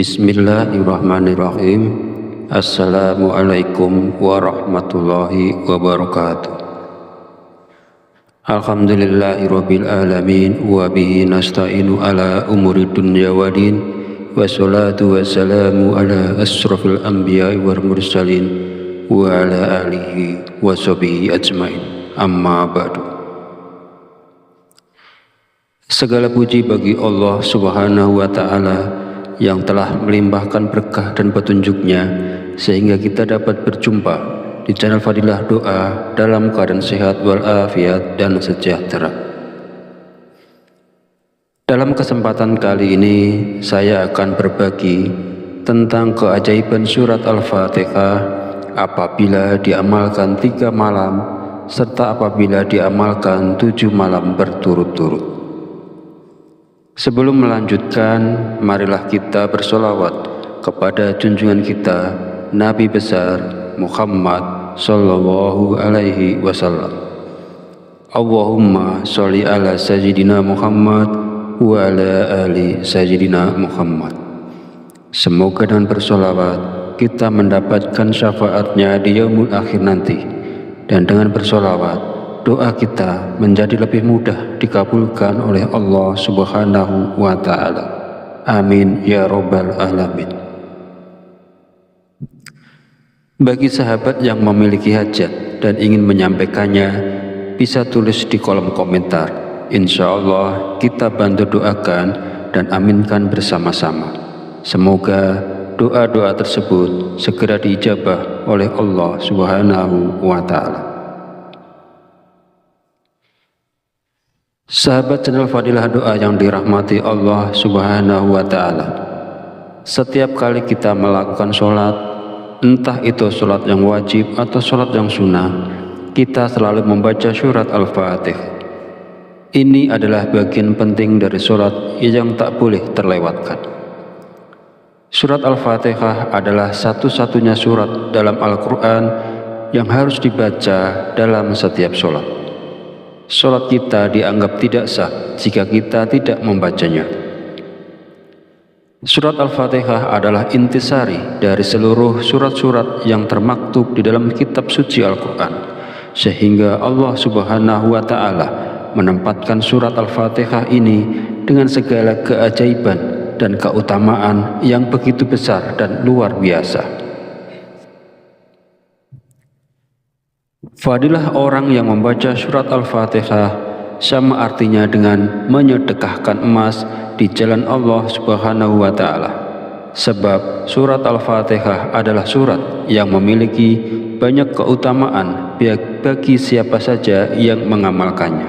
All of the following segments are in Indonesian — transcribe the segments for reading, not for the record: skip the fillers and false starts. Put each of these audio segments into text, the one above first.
Bismillahirrahmanirrahim. Assalamualaikum warahmatullahi wabarakatuh. Alhamdulillahirabbil alamin wa bihi nasta'inu ala umuri dunya waddin. Wassalatu wassalamu ala asrofil anbiya'i wal mursalin wa ala alihi wa sahbihi ajmain. Amma ba'du. Segala puji bagi Allah Subhanahu wa ta'ala yang telah melimpahkan berkah dan petunjuknya sehingga kita dapat berjumpa di channel Fadilah Doa dalam keadaan sehat walafiat dan sejahtera. Dalam kesempatan kali ini saya akan berbagi tentang keajaiban surat Al-Fatihah apabila diamalkan 3 malam serta apabila diamalkan 7 malam berturut-turut. Sebelum melanjutkan, marilah kita bersolawat kepada junjungan kita Nabi besar Muhammad sallallahu alaihi wasallam. Allahumma sholli ala sayyidina Muhammad wa ala ali sayyidina Muhammad. Semoga dengan bersolawat kita mendapatkan syafaatnya di yaumul akhir nanti, dan dengan bersolawat doa kita menjadi lebih mudah dikabulkan oleh Allah Subhanahu wa ta'ala. Amin ya rabbal alamin. Bagi sahabat yang memiliki hajat dan ingin menyampaikannya, bisa tulis di kolom komentar. Insya Allah kita bantu doakan dan aminkan bersama-sama. Semoga doa-doa tersebut segera diijabah oleh Allah Subhanahu wa ta'ala. Sahabat channel Fadilah Doa yang dirahmati Allah Subhanahu wa ta'ala, setiap kali kita melakukan sholat, entah itu sholat yang wajib atau sholat yang sunnah, kita selalu membaca surat Al-Fatihah. Ini adalah bagian penting dari sholat yang tak boleh terlewatkan. Surat Al-Fatihah adalah satu-satunya surat dalam Al-Quran yang harus dibaca dalam setiap sholat. Sholat kita dianggap tidak sah jika kita tidak membacanya. Surat Al-Fatihah adalah intisari dari seluruh surat-surat yang termaktub di dalam kitab suci Al-Quran, sehingga Allah Subhanahu wa ta'ala menempatkan surat Al-Fatihah ini dengan segala keajaiban dan keutamaan yang begitu besar dan luar biasa. Fadilah orang yang membaca surat Al-Fatihah sama artinya dengan menyedekahkan emas di jalan Allah Subhanahu wa ta'ala. Sebab surat Al-Fatihah adalah surat yang memiliki banyak keutamaan bagi siapa saja yang mengamalkannya.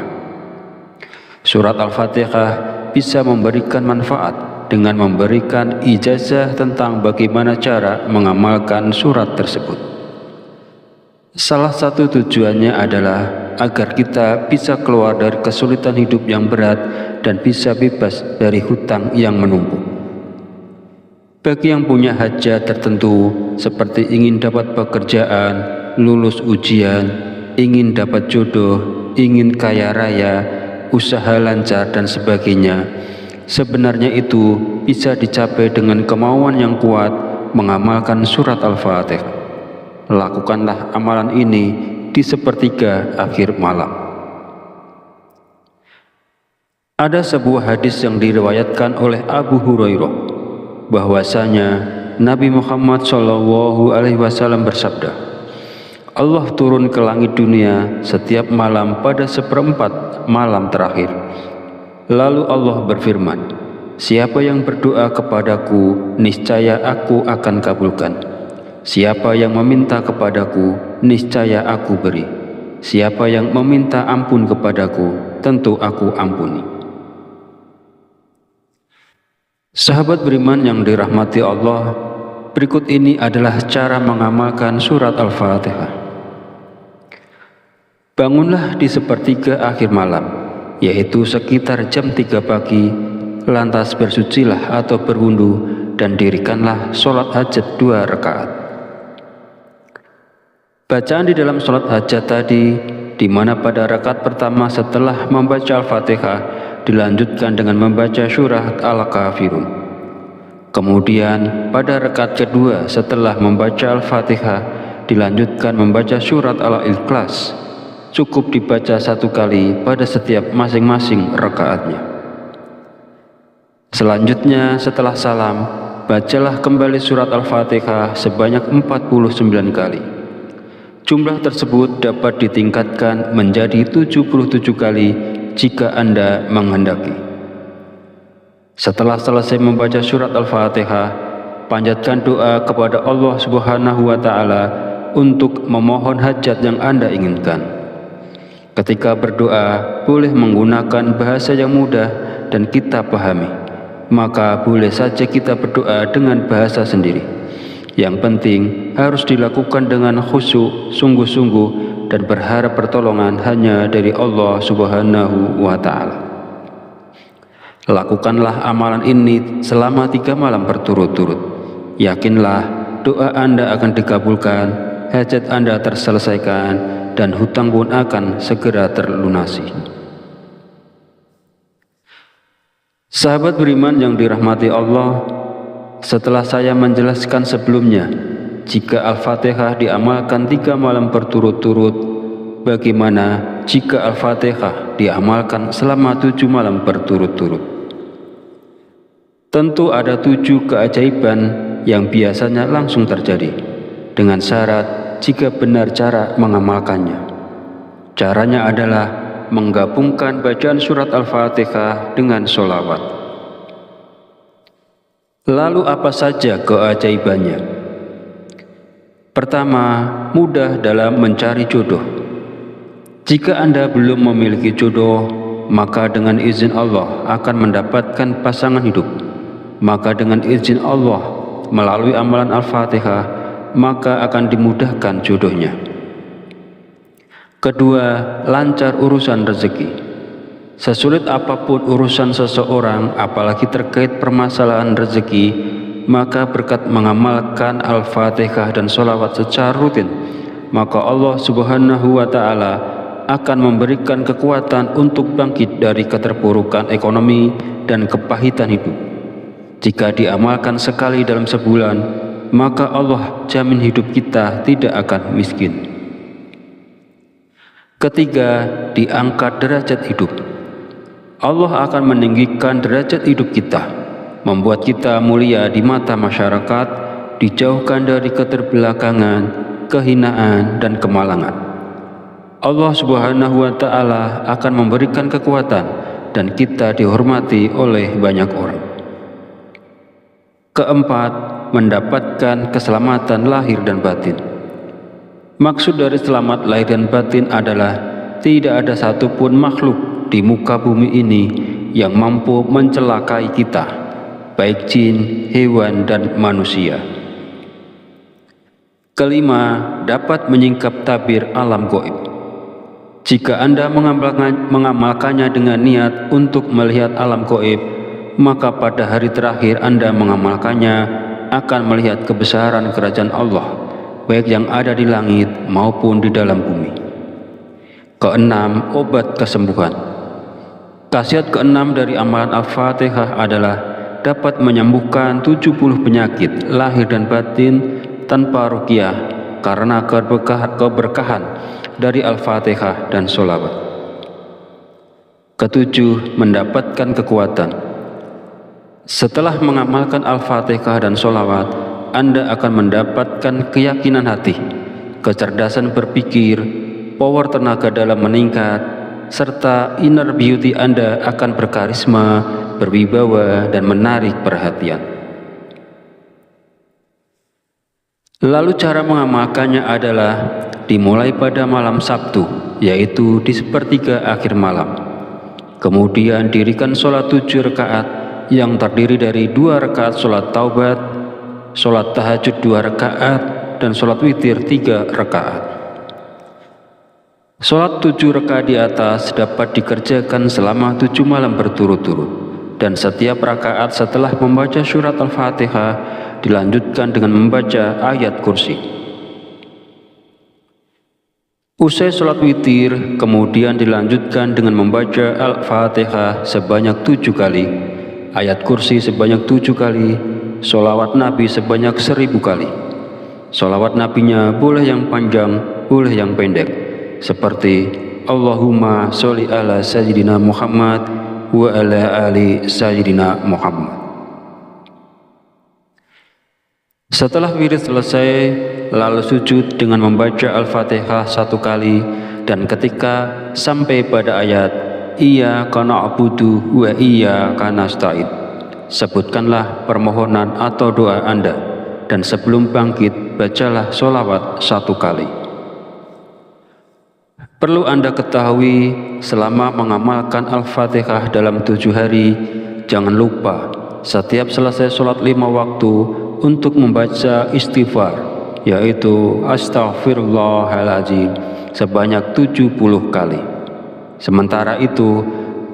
Surat Al-Fatihah bisa memberikan manfaat dengan memberikan ijazah tentang bagaimana cara mengamalkan surat tersebut. Salah satu tujuannya adalah agar kita bisa keluar dari kesulitan hidup yang berat dan bisa bebas dari hutang yang menumpuk. Bagi yang punya hajat tertentu seperti ingin dapat pekerjaan, lulus ujian, ingin dapat jodoh, ingin kaya raya, usaha lancar dan sebagainya, sebenarnya itu bisa dicapai dengan kemauan yang kuat mengamalkan surat Al-Fatihah. Lakukanlah amalan ini di sepertiga akhir malam. Ada sebuah hadis yang diriwayatkan oleh Abu Hurairah bahwasanya Nabi Muhammad SAW bersabda, Allah turun ke langit dunia setiap malam pada 1/4 malam terakhir. Lalu Allah berfirman, siapa yang berdoa kepadaku, niscaya aku akan kabulkan. Siapa yang meminta kepadaku, niscaya aku beri. Siapa yang meminta ampun kepadaku, tentu aku ampuni. Sahabat beriman yang dirahmati Allah, berikut ini adalah cara mengamalkan surat Al-Fatihah. Bangunlah di sepertiga akhir malam, yaitu sekitar jam 3 pagi, lantas bersucilah atau berwudu dan dirikanlah sholat hajat 2 rakaat. Bacaan di dalam sholat hajat tadi, di mana pada rakaat pertama setelah membaca Al-Fatihah, dilanjutkan dengan membaca surat Al-Kafirun. Kemudian pada rakaat kedua setelah membaca Al-Fatihah dilanjutkan membaca surat Al-Ikhlas. Cukup dibaca 1 kali pada setiap masing-masing rakaatnya. Selanjutnya setelah salam, bacalah kembali surat Al-Fatihah sebanyak 49 kali. Jumlah tersebut dapat ditingkatkan menjadi 77 kali jika Anda menghendaki. Setelah selesai membaca surat Al-Fatihah, panjatkan doa kepada Allah Subhanahu wa Ta'ala untuk memohon hajat yang Anda inginkan. Ketika berdoa, boleh menggunakan bahasa yang mudah dan kita pahami. Maka boleh saja kita berdoa dengan bahasa sendiri. Yang penting harus dilakukan dengan khusyuk, sungguh-sungguh, dan berharap pertolongan hanya dari Allah Subhanahu wa Ta'ala. Lakukanlah amalan ini selama 3 malam berturut-turut. Yakinlah doa Anda akan dikabulkan, hajat Anda terselesaikan, dan hutang pun akan segera terlunasi. Sahabat beriman yang dirahmati Allah, setelah saya menjelaskan sebelumnya, jika Al-Fatihah diamalkan 3 malam berturut-turut, bagaimana jika Al-Fatihah diamalkan selama 7 malam berturut-turut? Tentu ada 7 keajaiban yang biasanya langsung terjadi, dengan syarat jika benar cara mengamalkannya. Caranya adalah menggabungkan bacaan surat Al-Fatihah dengan sholawat. Lalu apa saja keajaibannya? Pertama, mudah dalam mencari jodoh. Jika Anda belum memiliki jodoh, maka dengan izin Allah akan mendapatkan pasangan hidup. Maka dengan izin Allah melalui amalan Al-Fatihah, maka akan dimudahkan jodohnya. Kedua, lancar urusan rezeki. Sesulit apapun urusan seseorang, apalagi terkait permasalahan rezeki, maka berkat mengamalkan Al-Fatihah dan sholawat secara rutin, maka Allah Subhanahu wa Ta'ala akan memberikan kekuatan untuk bangkit dari keterpurukan ekonomi dan kepahitan hidup. Jika diamalkan sekali dalam sebulan, maka Allah jamin hidup kita tidak akan miskin. Ketiga, diangkat derajat hidup. Allah akan meninggikan derajat hidup kita, membuat kita mulia di mata masyarakat, dijauhkan dari keterbelakangan, kehinaan, dan kemalangan. Allah Subhanahu wa Ta'ala akan memberikan kekuatan dan kita dihormati oleh banyak orang. Keempat, mendapatkan keselamatan lahir dan batin. Maksud dari selamat lahir dan batin adalah tidak ada satupun makhluk di muka bumi ini yang mampu mencelakai kita, baik jin, hewan, dan manusia. Kelima, dapat menyingkap tabir alam gaib. Jika Anda mengamalkannya dengan niat untuk melihat alam gaib, maka pada hari terakhir Anda mengamalkannya akan melihat kebesaran kerajaan Allah, baik yang ada di langit maupun di dalam bumi. Keenam, obat kesembuhan. Khasiat keenam dari amalan Al-Fatihah adalah dapat menyembuhkan 70 penyakit lahir dan batin tanpa ruqyah karena keberkahan dari Al-Fatihah dan sholawat. Ketujuh, mendapatkan kekuatan. Setelah mengamalkan Al-Fatihah dan sholawat, Anda akan mendapatkan keyakinan hati, kecerdasan berpikir, power tenaga dalam meningkat, serta inner beauty Anda akan berkarisma, berwibawa, dan menarik perhatian. Lalu cara mengamalkannya adalah dimulai pada malam Sabtu, yaitu di sepertiga akhir malam. Kemudian dirikan sholat 7 rakaat yang terdiri dari 2 rakaat sholat taubat, sholat tahajud 2 rakaat, dan sholat witir 3 rakaat. Sholat 7 rakaat di atas dapat dikerjakan selama 7 malam berturut-turut, dan setiap rakaat setelah membaca surat Al-Fatihah dilanjutkan dengan membaca ayat kursi. Usai sholat witir, kemudian dilanjutkan dengan membaca Al-Fatihah sebanyak 7 kali, ayat kursi sebanyak 7 kali, sholawat Nabi sebanyak 1000 kali. Sholawat Nabinya boleh yang panjang, boleh yang pendek, seperti Allahumma sholli ala sayyidina Muhammad wa ala ali sayyidina Muhammad. Setelah wirid selesai, lalu sujud dengan membaca Al-Fatihah 1 kali, dan ketika sampai pada ayat Iyyaka na'budu wa iyyaka nasta'in, sebutkanlah permohonan atau doa Anda, dan sebelum bangkit bacalah sholawat 1 kali. Perlu Anda ketahui, selama mengamalkan Al-Fatihah dalam 7 hari, jangan lupa setiap selesai sholat 5 waktu untuk membaca istighfar, yaitu Astaghfirullahaladzim sebanyak 70 kali. Sementara itu,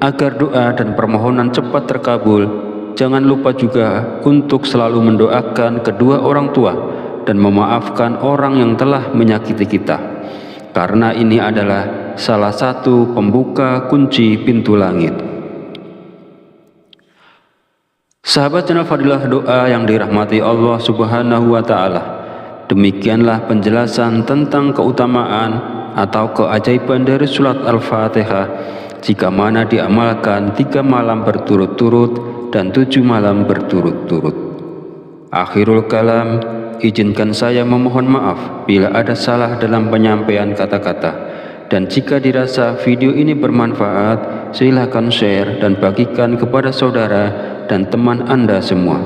agar doa dan permohonan cepat terkabul, jangan lupa juga untuk selalu mendoakan kedua orang tua dan memaafkan orang yang telah menyakiti kita, karena ini adalah salah satu pembuka kunci pintu langit. Sahabat channel Fadilah Doa yang dirahmati Allah Subhanahu wa Ta'ala, demikianlah penjelasan tentang keutamaan atau keajaiban dari surat Al-Fatihah jika mana diamalkan 3 malam berturut-turut dan 7 malam berturut-turut. Akhirul kalam, izinkan saya memohon maaf bila ada salah dalam penyampaian kata-kata. Dan jika dirasa video ini bermanfaat, silakan share dan bagikan kepada saudara dan teman Anda semua.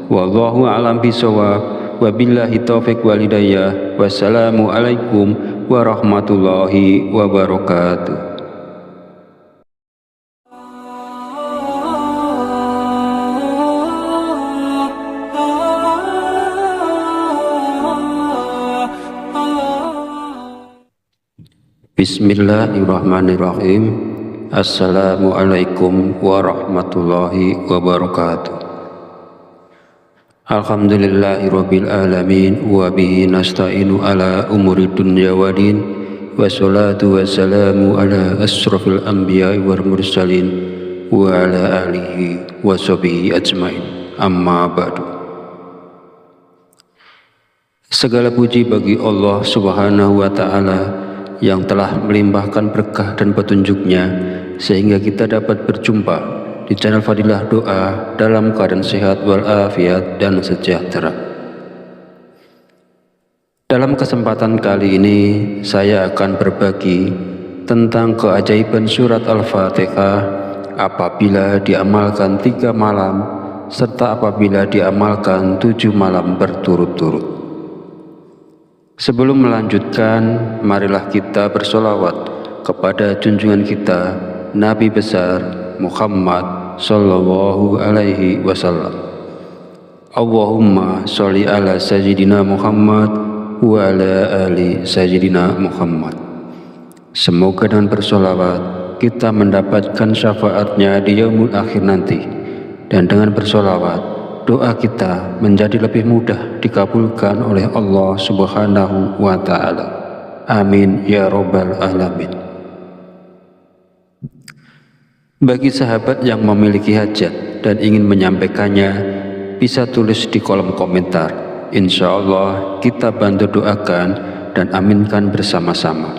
Wallahu a'lam bishawab, wabillahi taufiq wal hidayah. Wassalamualaikum warahmatullahi wabarakatuh. Bismillahirrahmanirrahim. Assalamualaikum warahmatullahi wabarakatuh. Alhamdulillahirabbil alamin wa bihi nasta'inu ala umuri dunya waddin, wassalatu wassalamu ala asrofil anbiya'i wal mursalin wa ala alihi wa sahbihi ajmain. Amma ba'du. Segala puji bagi Allah Subhanahu wa Ta'ala yang telah melimpahkan berkah dan petunjuknya sehingga kita dapat berjumpa di channel Fadilah Doa dalam keadaan sehat walafiat dan sejahtera. Dalam kesempatan kali ini saya akan berbagi tentang keajaiban surat Al-Fatihah apabila diamalkan 3 malam serta apabila diamalkan 7 malam berturut-turut. Sebelum melanjutkan, marilah kita bersolawat kepada junjungan kita Nabi besar Muhammad sallallahu alaihi wasallam. Allahumma sholli ala sayyidina Muhammad wa ala ali sayyidina Muhammad. Semoga dengan bersolawat kita mendapatkan syafaatnya di yaumul akhir nanti, dan dengan bersolawat doa kita menjadi lebih mudah dikabulkan oleh Allah Subhanahu wa Ta'ala. Amin ya Rabbal Alamin. Bagi sahabat yang memiliki hajat dan ingin menyampaikannya, bisa tulis di kolom komentar. Insya Allah kita bantu doakan dan aminkan bersama-sama.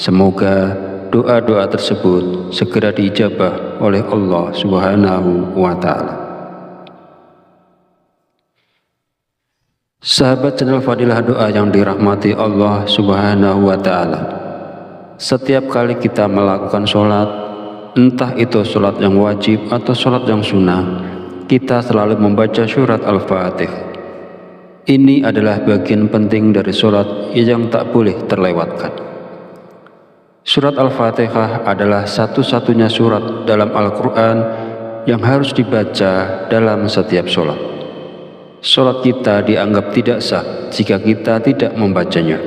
Semoga doa-doa tersebut segera diijabah oleh Allah Subhanahu wa Ta'ala. Sahabat channel Fadilah Doa yang dirahmati Allah Subhanahu wa Ta'ala, setiap kali kita melakukan sholat, entah itu sholat yang wajib atau sholat yang sunnah, kita selalu membaca surat Al-Fatihah. Ini adalah bagian penting dari sholat yang tak boleh terlewatkan. Surat Al-Fatihah adalah satu-satunya surat dalam Al-Quran yang harus dibaca dalam setiap sholat. Sholat kita dianggap tidak sah jika kita tidak membacanya.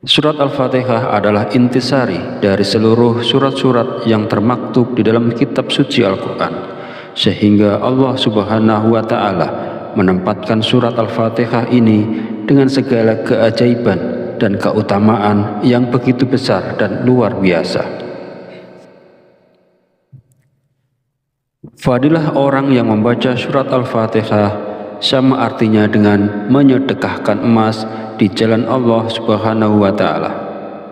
Surat Al-Fatihah adalah intisari dari seluruh surat-surat yang termaktub di dalam kitab suci Al-Quran, sehingga Allah Subhanahu wa Ta'ala menempatkan surat Al-Fatihah ini dengan segala keajaiban dan keutamaan yang begitu besar dan luar biasa. Fadilah orang yang membaca surat Al-Fatihah sama artinya dengan menyedekahkan emas di jalan Allah Subhanahu wa Ta'ala.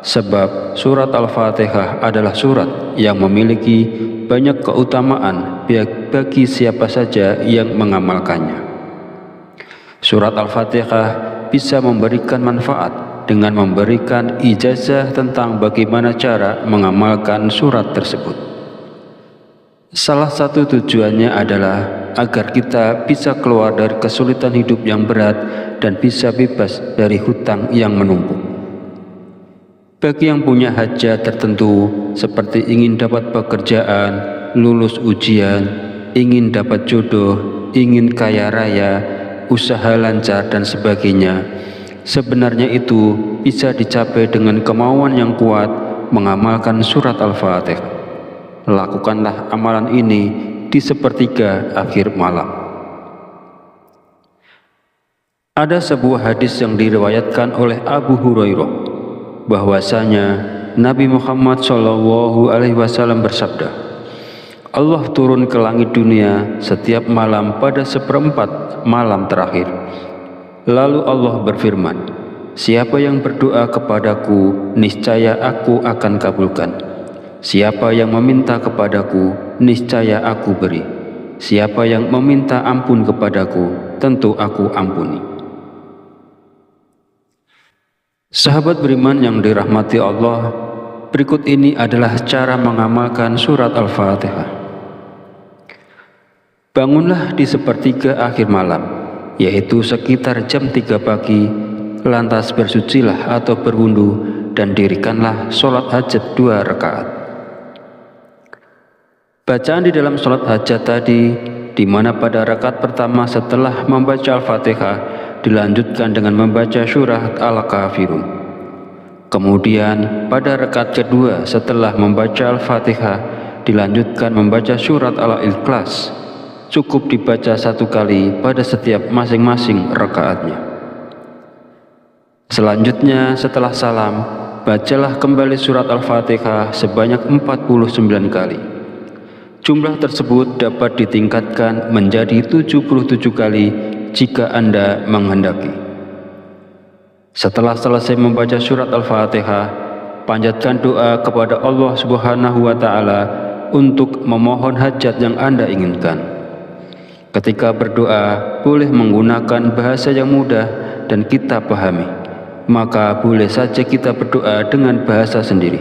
Sebab surat Al-Fatihah adalah surat yang memiliki banyak keutamaan bagi siapa saja yang mengamalkannya. Surat Al-Fatihah bisa memberikan manfaat dengan memberikan ijazah tentang bagaimana cara mengamalkan surat tersebut. Salah satu tujuannya adalah agar kita bisa keluar dari kesulitan hidup yang berat dan bisa bebas dari hutang yang menumpuk. Bagi yang punya hajat tertentu seperti ingin dapat pekerjaan, lulus ujian, ingin dapat jodoh, ingin kaya raya, usaha lancar dan sebagainya, sebenarnya itu bisa dicapai dengan kemauan yang kuat mengamalkan surat Al-Fatihah. Lakukanlah amalan ini di sepertiga akhir malam. Ada sebuah hadis yang diriwayatkan oleh Abu Hurairah bahwasanya Nabi Muhammad SAW bersabda, Allah turun ke langit dunia setiap malam pada seperempat malam terakhir. Lalu Allah berfirman, siapa yang berdoa kepadaku, niscaya aku akan kabulkan. Siapa yang meminta kepadaku, niscaya aku beri. Siapa yang meminta ampun kepadaku, tentu aku ampuni. Sahabat beriman yang dirahmati Allah, berikut ini adalah cara mengamalkan surat Al-Fatihah. Bangunlah di sepertiga akhir malam, yaitu sekitar jam 3 pagi, lantas bersucilah atau berwudu dan dirikanlah sholat hajat 2 rakaat. Bacaan di dalam sholat hajat tadi, di mana pada rakaat pertama setelah membaca Al-Fatihah dilanjutkan dengan membaca surat Al-Kafirun. Kemudian pada rakaat kedua setelah membaca Al-Fatihah dilanjutkan membaca surat Al-Ikhlas. Cukup dibaca 1 kali pada setiap masing-masing rakaatnya. Selanjutnya setelah salam, bacalah kembali surat Al-Fatihah sebanyak 49 kali. Jumlah tersebut dapat ditingkatkan menjadi 77 kali jika Anda menghendaki. Setelah selesai membaca surat Al-Fatihah, panjatkan doa kepada Allah Subhanahu wa Ta'ala untuk memohon hajat yang Anda inginkan. Ketika berdoa, boleh menggunakan bahasa yang mudah dan kita pahami. Maka boleh saja kita berdoa dengan bahasa sendiri.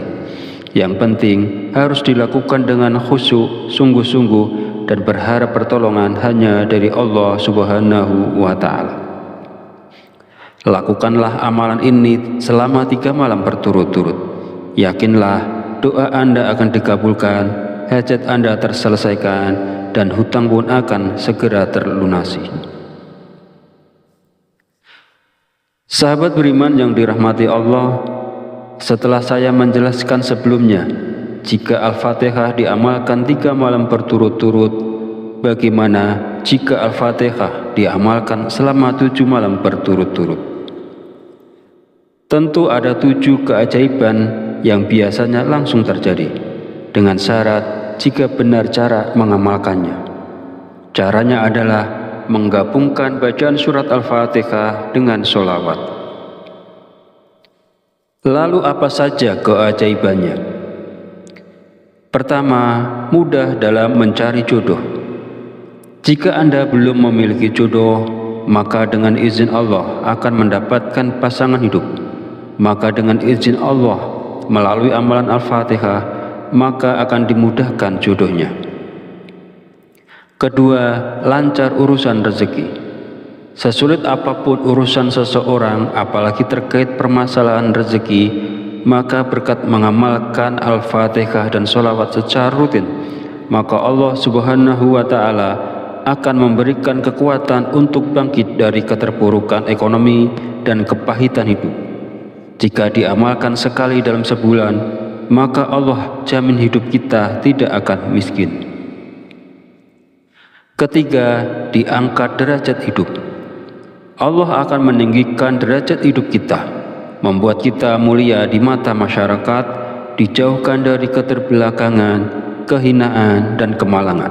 Yang penting harus dilakukan dengan khusyuk, sungguh-sungguh dan berharap pertolongan hanya dari Allah Subhanahu wa Ta'ala. Lakukanlah amalan ini selama 3 malam berturut-turut. Yakinlah doa Anda akan dikabulkan, hajat Anda terselesaikan, dan hutang pun akan segera terlunasi. Sahabat beriman yang dirahmati Allah, setelah saya menjelaskan sebelumnya, jika Al-Fatihah diamalkan 3 malam berturut-turut, bagaimana jika Al-Fatihah diamalkan selama 7 malam berturut-turut? Tentu ada 7 keajaiban yang biasanya langsung terjadi, dengan syarat jika benar cara mengamalkannya. Caranya adalah menggabungkan bacaan surat Al-Fatihah dengan sholawat. Lalu apa saja keajaibannya? Pertama, mudah dalam mencari jodoh. Jika Anda belum memiliki jodoh, maka dengan izin Allah akan mendapatkan pasangan hidup. Maka dengan izin Allah melalui amalan Al-Fatihah, maka akan dimudahkan jodohnya. Kedua, lancar urusan rezeki. Sesulit apapun urusan seseorang, apalagi terkait permasalahan rezeki, maka berkat mengamalkan Al-Fatihah dan sholawat secara rutin, maka Allah Subhanahu wa Ta'ala akan memberikan kekuatan untuk bangkit dari keterpurukan ekonomi dan kepahitan hidup. Jika diamalkan sekali dalam sebulan, maka Allah jamin hidup kita tidak akan miskin. Ketiga, diangkat derajat hidup. Allah akan meninggikan derajat hidup kita, membuat kita mulia di mata masyarakat, dijauhkan dari keterbelakangan, kehinaan, dan kemalangan.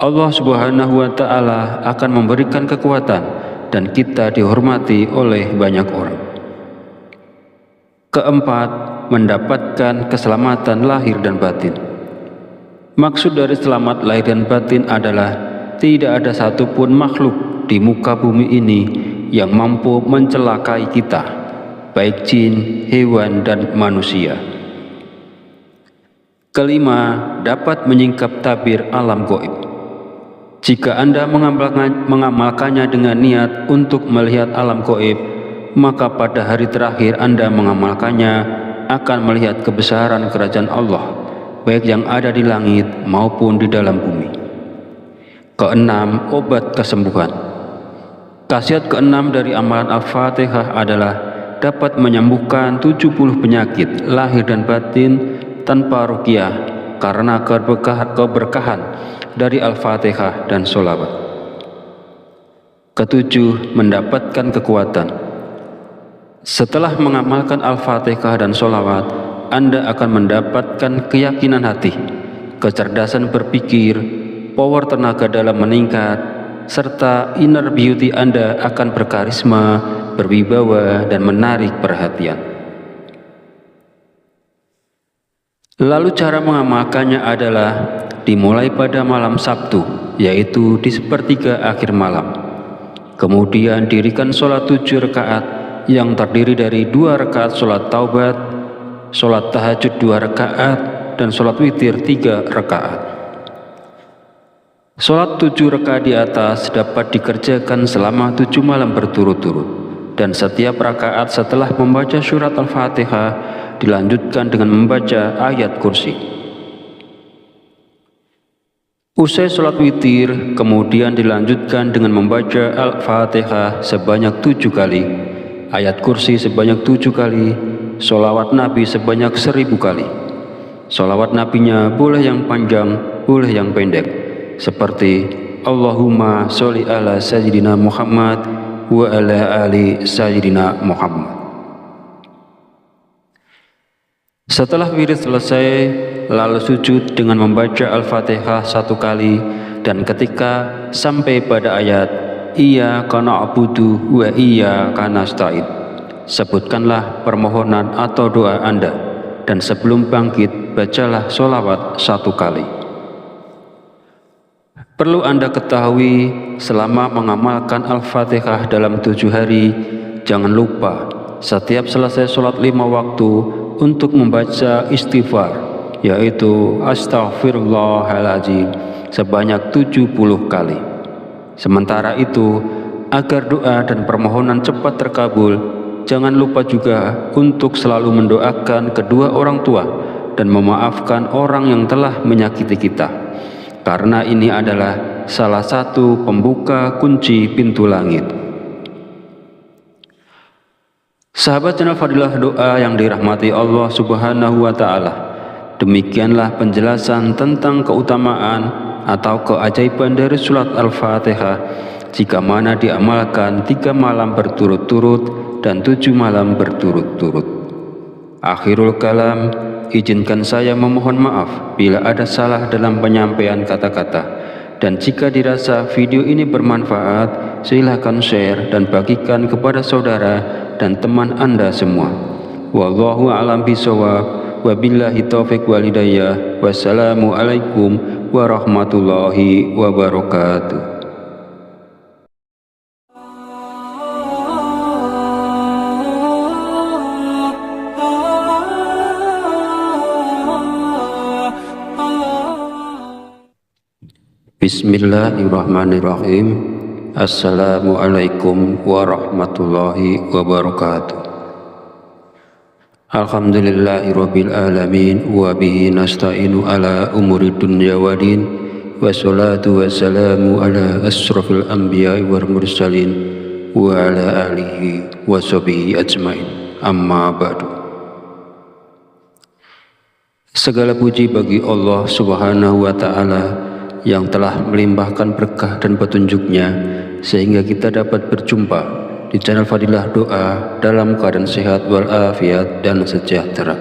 Allah Subhanahu wa Ta'ala akan memberikan kekuatan dan kita dihormati oleh banyak orang. Keempat, mendapatkan keselamatan lahir dan batin. Maksud dari selamat lahir dan batin adalah tidak ada satupun makhluk di muka bumi ini yang mampu mencelakai kita, baik jin, hewan, dan manusia. Kelima, dapat menyingkap tabir alam gaib. Jika Anda mengamalkannya dengan niat untuk melihat alam gaib, maka pada hari terakhir Anda mengamalkannya akan melihat kebesaran kerajaan Allah, baik yang ada di langit maupun di dalam bumi. Keenam, obat kesembuhan. Khasiat keenam dari amalan Al-Fatihah adalah dapat menyembuhkan 70 penyakit lahir dan batin tanpa ruqyah karena keberkahan dari Al-Fatihah dan sholawat. Ketujuh, mendapatkan kekuatan. Setelah mengamalkan Al-Fatihah dan sholawat, Anda akan mendapatkan keyakinan hati, kecerdasan berpikir, power tenaga dalam meningkat, serta inner beauty Anda akan berkarisma, berwibawa, dan menarik perhatian. Lalu cara mengamalkannya adalah dimulai pada malam Sabtu, yaitu di sepertiga akhir malam. Kemudian dirikan sholat 7 rakaat yang terdiri dari 2 rakaat sholat taubat, sholat tahajud 2 rakaat, dan sholat witir 3 rakaat. Sholat 7 rakaat di atas dapat dikerjakan selama 7 malam berturut-turut, dan setiap rakaat setelah membaca surat Al-Fatihah dilanjutkan dengan membaca ayat kursi. Usai sholat witir, kemudian dilanjutkan dengan membaca Al-Fatihah sebanyak 7 kali, ayat kursi sebanyak 7 kali, sholawat Nabi sebanyak 1000 kali. Sholawat Nabinya boleh yang panjang, boleh yang pendek, seperti Allahumma sholli ala sayyidina Muhammad wa ala ali sayyidina Muhammad. Setelah wirid selesai, lalu sujud dengan membaca Al-Fatihah 1 kali, dan ketika sampai pada ayat Iyyaka na'budu wa iyyaka nasta'in, sebutkanlah permohonan atau doa Anda, dan sebelum bangkit bacalah sholawat 1 kali. Perlu Anda ketahui, selama mengamalkan Al-Fatihah dalam 7 hari, jangan lupa setiap selesai sholat 5 waktu untuk membaca istighfar, yaitu Astaghfirullahaladzim sebanyak 70 kali. Sementara itu, agar doa dan permohonan cepat terkabul, jangan lupa juga untuk selalu mendoakan kedua orang tua dan memaafkan orang yang telah menyakiti kita, karena ini adalah salah satu pembuka kunci pintu langit. Sahabat channel Fadilah Doa yang dirahmati Allah Subhanahu wa Ta'ala, demikianlah penjelasan tentang keutamaan atau keajaiban dari surat Al-Fatihah jika mana diamalkan 3 malam berturut-turut dan 7 malam berturut-turut. Akhirul kalam, izinkan saya memohon maaf bila ada salah dalam penyampaian kata-kata. Dan jika dirasa video ini bermanfaat, silahkan share dan bagikan kepada saudara dan teman Anda semua. Wallahu a'lam bishawab, wabillahi taufiq wal hidayah. Wassalamualaikum warahmatullahi wabarakatuh. Bismillahirrahmanirrahim. Assalamualaikum warahmatullahi wabarakatuh. Alhamdulillahirabbil alamin wa bihi nasta'inu ala umuri dunya waddin, wassalatu wassalamu ala asrofil anbiya'i wal mursalin wa ala alihi wa sahbihi ajmain. Amma ba'du. Segala puji bagi Allah Subhanahu wa Ta'ala yang telah melimpahkan berkah dan petunjuknya sehingga kita dapat berjumpa di channel Fadilah Doa dalam keadaan sehat walafiat dan sejahtera.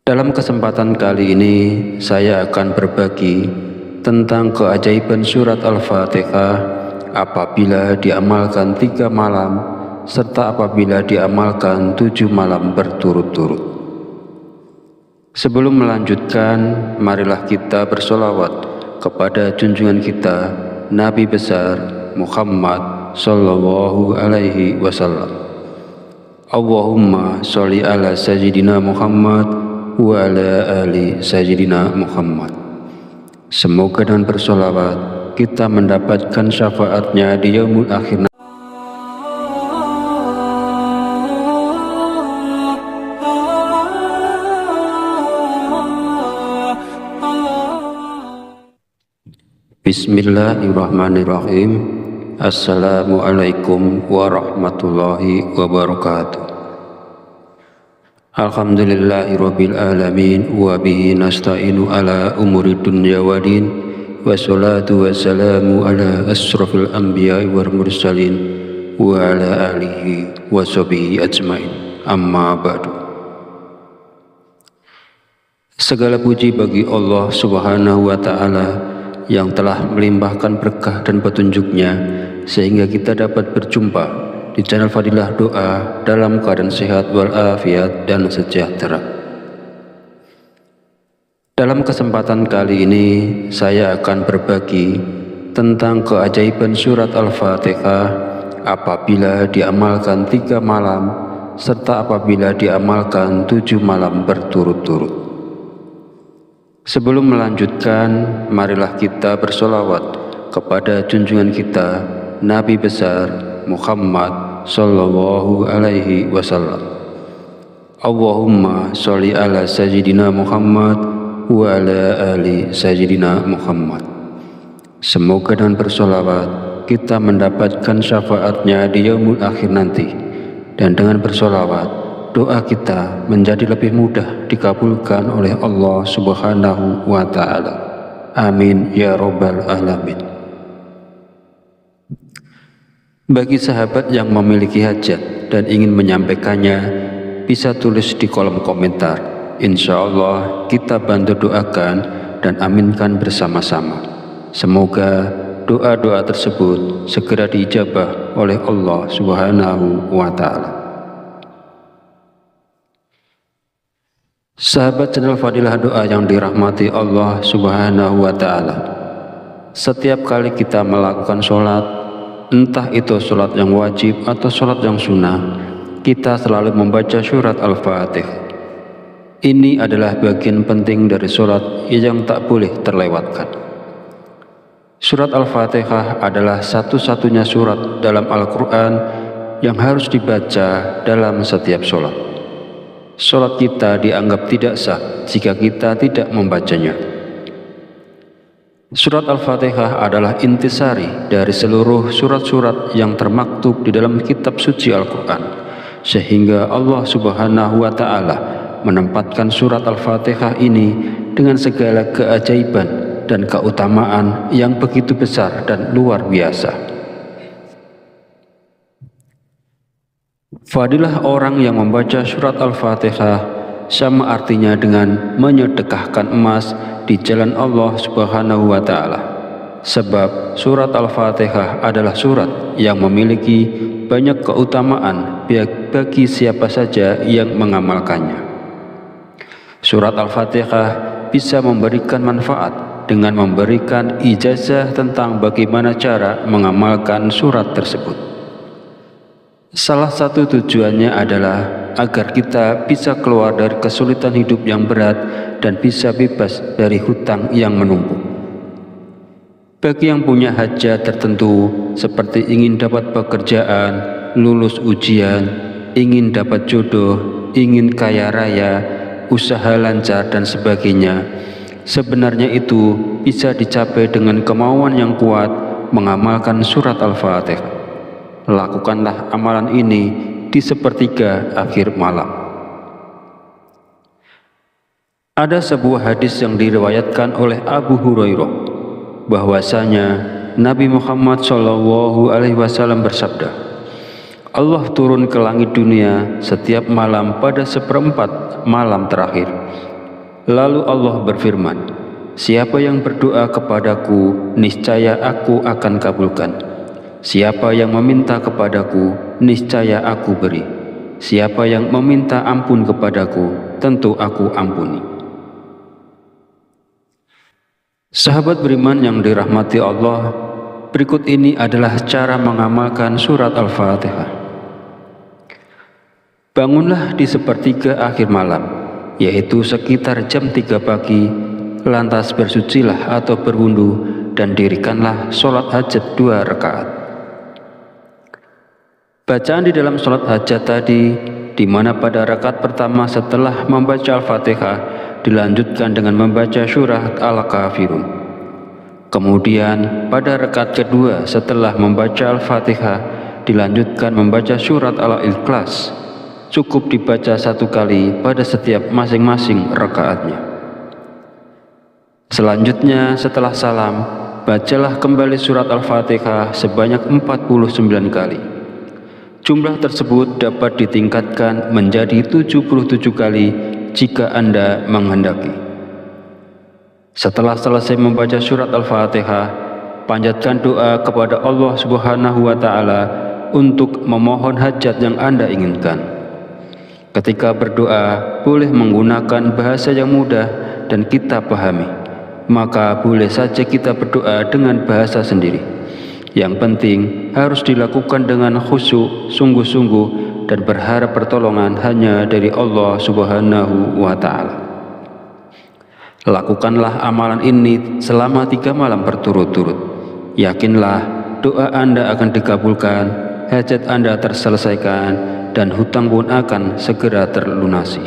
Dalam kesempatan kali ini saya akan berbagi tentang keajaiban surat Al-Fatihah apabila diamalkan 3 malam serta apabila diamalkan 7 malam berturut-turut. Sebelum melanjutkan, marilah kita bersolawat kepada junjungan kita Nabi besar Muhammad sallallahu alaihi wasallam. Allahumma sholli ala sayyidina Muhammad wa ala ali sayyidina Muhammad. Semoga dengan bersolawat kita mendapatkan syafaatnya di yaumul akhir. Bismillahirrahmanirrahim. Assalamualaikum warahmatullahi wabarakatuh. Alhamdulillahirabbil alamin wa bihi nasta'inu ala umuri dunya waddin wassalatu wassalamu ala asrofil anbiya'i wal mursalin wa ala alihi wa sahbihi ajmain, amma ba'du. Segala puji bagi Allah subhanahu wa ta'ala yang telah melimpahkan berkah dan petunjuknya sehingga kita dapat berjumpa di channel Fadilah Doa dalam keadaan sehat walafiat dan sejahtera. Dalam kesempatan kali ini saya akan berbagi tentang keajaiban surat Al-Fatihah apabila diamalkan 3 malam serta apabila diamalkan 7 malam berturut-turut. Sebelum melanjutkan, marilah kita bersolawat kepada junjungan kita Nabi besar Muhammad sallallahu alaihi wasallam. Allahumma sholli ala sayyidina Muhammad wa ala ali sayyidina Muhammad. Semoga dengan bersolawat kita mendapatkan syafaatnya di yaumul akhir nanti, dan dengan bersolawat doa kita menjadi lebih mudah dikabulkan oleh Allah subhanahu wa ta'ala. Amin ya rabbal alamin. Bagi sahabat yang memiliki hajat dan ingin menyampaikannya, bisa tulis di kolom komentar. Insya Allah kita bantu doakan dan aminkan bersama-sama. Semoga doa-doa tersebut segera diijabah oleh Allah subhanahu wa ta'ala. Sahabat channel Fadilah Doa yang dirahmati Allah subhanahu wa ta'ala, setiap kali kita melakukan sholat, entah itu sholat yang wajib atau sholat yang sunnah, kita selalu membaca surat Al-Fatihah. Ini adalah bagian penting dari sholat yang tak boleh terlewatkan. Surat Al-Fatihah adalah satu-satunya surat dalam Al-Quran yang harus dibaca dalam setiap sholat. Sholat kita dianggap tidak sah jika kita tidak membacanya. Surat Al-Fatihah adalah intisari dari seluruh surat-surat yang termaktub di dalam kitab suci Al-Quran, sehingga Allah subhanahu wa ta'ala menempatkan surat Al-Fatihah ini dengan segala keajaiban dan keutamaan yang begitu besar dan luar biasa. Fadilah orang yang membaca surat Al-Fatihah sama artinya dengan menyedekahkan emas di jalan Allah subhanahu wa ta'ala. Sebab surat Al-Fatihah adalah surat yang memiliki banyak keutamaan bagi siapa saja yang mengamalkannya. Surat Al-Fatihah bisa memberikan manfaat dengan memberikan ijazah tentang bagaimana cara mengamalkan surat tersebut. Salah satu tujuannya adalah agar kita bisa keluar dari kesulitan hidup yang berat dan bisa bebas dari hutang yang menumpuk. Bagi yang punya hajat tertentu seperti ingin dapat pekerjaan, lulus ujian, ingin dapat jodoh, ingin kaya raya, usaha lancar dan sebagainya, sebenarnya itu bisa dicapai dengan kemauan yang kuat mengamalkan surat Al-Fatihah. Lakukanlah amalan ini di sepertiga akhir malam. Ada sebuah hadis yang diriwayatkan oleh Abu Hurairah bahwasanya Nabi Muhammad SAW bersabda, Allah turun ke langit dunia setiap malam pada 1/4 malam terakhir. Lalu Allah berfirman, Siapa yang berdoa kepadaku, niscaya aku akan kabulkan. Siapa yang meminta kepadaku, niscaya aku beri. Siapa yang meminta ampun kepadaku, tentu aku ampuni. Sahabat beriman yang dirahmati Allah, berikut ini adalah cara mengamalkan surat Al-Fatihah. Bangunlah di sepertiga akhir malam, yaitu sekitar jam 3 pagi, lantas bersucilah atau berwudu dan dirikanlah sholat hajat 2 rakaat. Bacaan di dalam sholat hajat tadi, di mana pada rakaat pertama setelah membaca Al-Fatihah dilanjutkan dengan membaca surat Al-Kafirun. Kemudian pada rakaat kedua setelah membaca Al-Fatihah dilanjutkan membaca surat Al-Ikhlas. Cukup dibaca 1 kali pada setiap masing-masing rakaatnya. Selanjutnya setelah salam, bacalah kembali surat Al-Fatihah sebanyak 49 kali. Jumlah tersebut dapat ditingkatkan menjadi 77 kali jika Anda menghendaki. Setelah selesai membaca surat Al-Fatihah, panjatkan doa kepada Allah Subhanahu wa Ta'ala untuk memohon hajat yang Anda inginkan. Ketika berdoa, boleh menggunakan bahasa yang mudah dan kita pahami. Maka boleh saja kita berdoa dengan bahasa sendiri. Yang penting harus dilakukan dengan khusyuk, sungguh-sungguh, dan berharap pertolongan hanya dari Allah Subhanahu wa Ta'ala. Lakukanlah amalan ini selama 3 malam berturut-turut. Yakinlah doa Anda akan dikabulkan, hajat Anda terselesaikan, dan hutang pun akan segera terlunasi.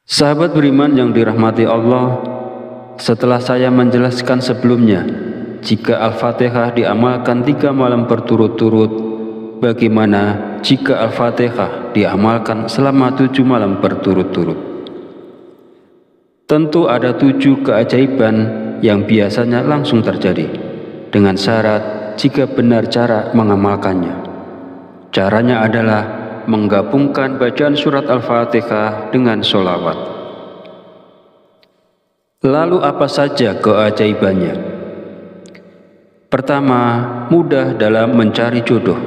Sahabat beriman yang dirahmati Allah, setelah saya menjelaskan sebelumnya, jika Al-Fatihah diamalkan 3 malam berturut-turut, bagaimana jika Al-Fatihah diamalkan selama 7 malam berturut-turut? Tentu ada 7 keajaiban yang biasanya langsung terjadi, dengan syarat jika benar cara mengamalkannya. Caranya adalah menggabungkan bacaan surat Al-Fatihah dengan sholawat. Lalu apa saja keajaibannya? Pertama, mudah dalam mencari jodoh.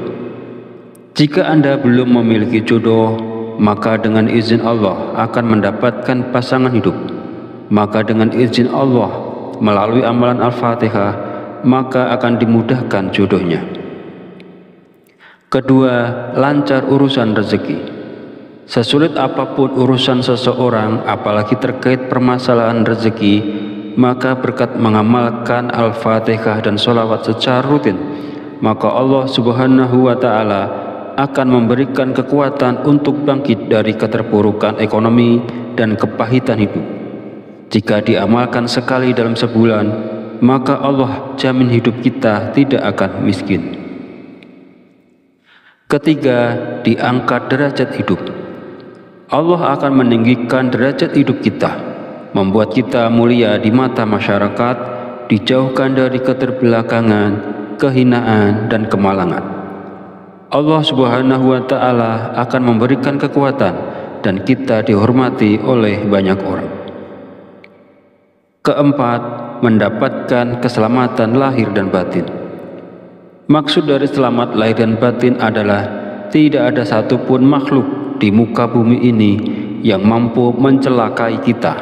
Jika Anda belum memiliki jodoh, maka dengan izin Allah akan mendapatkan pasangan hidup. Maka dengan izin Allah melalui amalan Al-Fatihah, maka akan dimudahkan jodohnya. Kedua, lancar urusan rezeki. Sesulit apapun urusan seseorang, apalagi terkait permasalahan rezeki, maka berkat mengamalkan Al-Fatihah dan sholawat secara rutin, maka Allah Subhanahu wa Ta'ala akan memberikan kekuatan untuk bangkit dari keterpurukan ekonomi dan kepahitan hidup. Jika diamalkan sekali dalam sebulan, maka Allah jamin hidup kita tidak akan miskin. Ketiga, diangkat derajat hidup. Allah akan meninggikan derajat hidup kita, membuat kita mulia di mata masyarakat, dijauhkan dari keterbelakangan, kehinaan, dan kemalangan. Allah Subhanahu wa Ta'ala akan memberikan kekuatan dan kita dihormati oleh banyak orang. Keempat, mendapatkan keselamatan lahir dan batin. Maksud dari selamat lahir dan batin adalah tidak ada satupun makhluk di muka bumi ini yang mampu mencelakai kita,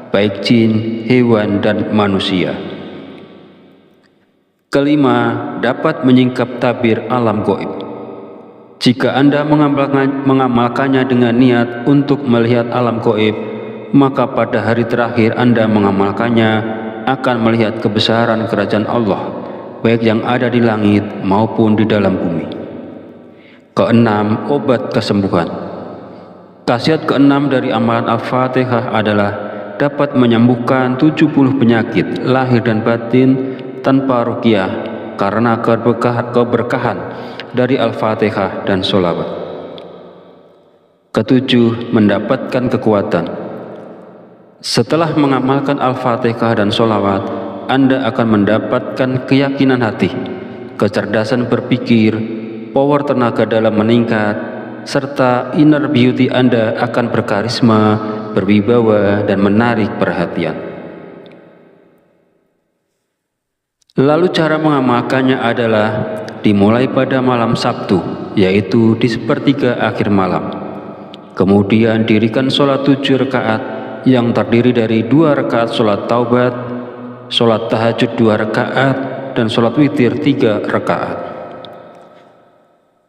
baik jin, hewan, dan manusia. Kelima, dapat menyingkap tabir alam gaib. Jika Anda mengamalkannya dengan niat untuk melihat alam gaib, maka pada hari terakhir Anda mengamalkannya akan melihat kebesaran kerajaan Allah, baik yang ada di langit maupun di dalam bumi. Keenam, obat kesembuhan. Khasiat keenam dari amalan Al-Fatihah adalah dapat menyembuhkan 70 penyakit lahir dan batin tanpa ruqyah karena keberkahan dari Al-Fatihah dan sholawat. Ketujuh, mendapatkan kekuatan. Setelah mengamalkan Al-Fatihah dan sholawat, Anda akan mendapatkan keyakinan hati, kecerdasan berpikir, power tenaga dalam meningkat, serta inner beauty Anda akan berkarisma berwibawa, dan menarik perhatian. Lalu cara mengamalkannya adalah dimulai pada malam Sabtu, yaitu di sepertiga akhir malam. Kemudian dirikan sholat 7 rakaat yang terdiri dari 2 rakaat sholat taubat, sholat tahajud 2 rakaat, dan sholat witir 3 rakaat.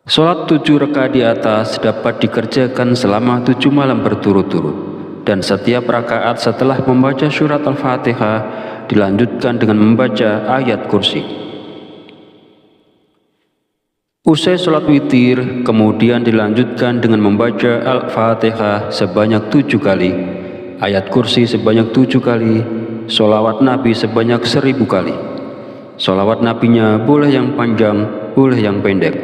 Sholat 7 rakaat di atas dapat dikerjakan selama 7 malam berturut-turut, dan setiap rakaat setelah membaca surat Al-Fatihah dilanjutkan dengan membaca ayat kursi. Usai sholat witir, kemudian dilanjutkan dengan membaca Al-Fatihah sebanyak 7 kali, ayat kursi sebanyak 7 kali, sholawat Nabi sebanyak 1000 kali. Sholawat Nabinya boleh yang panjang, boleh yang pendek,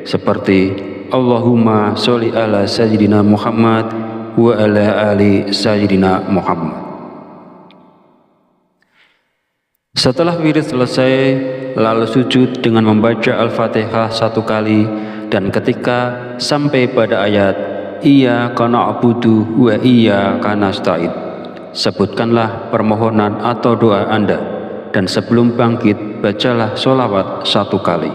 seperti Allahumma sholli ala sayyidina Muhammad wa ala ali sayyidina Muhammad. Setelah wirid selesai, lalu sujud dengan membaca Al-Fatihah 1 kali, dan ketika sampai pada ayat Iyyaka na'budu wa iyyaka nasta'in, sebutkanlah permohonan atau doa Anda, dan sebelum bangkit bacalah sholawat 1 kali.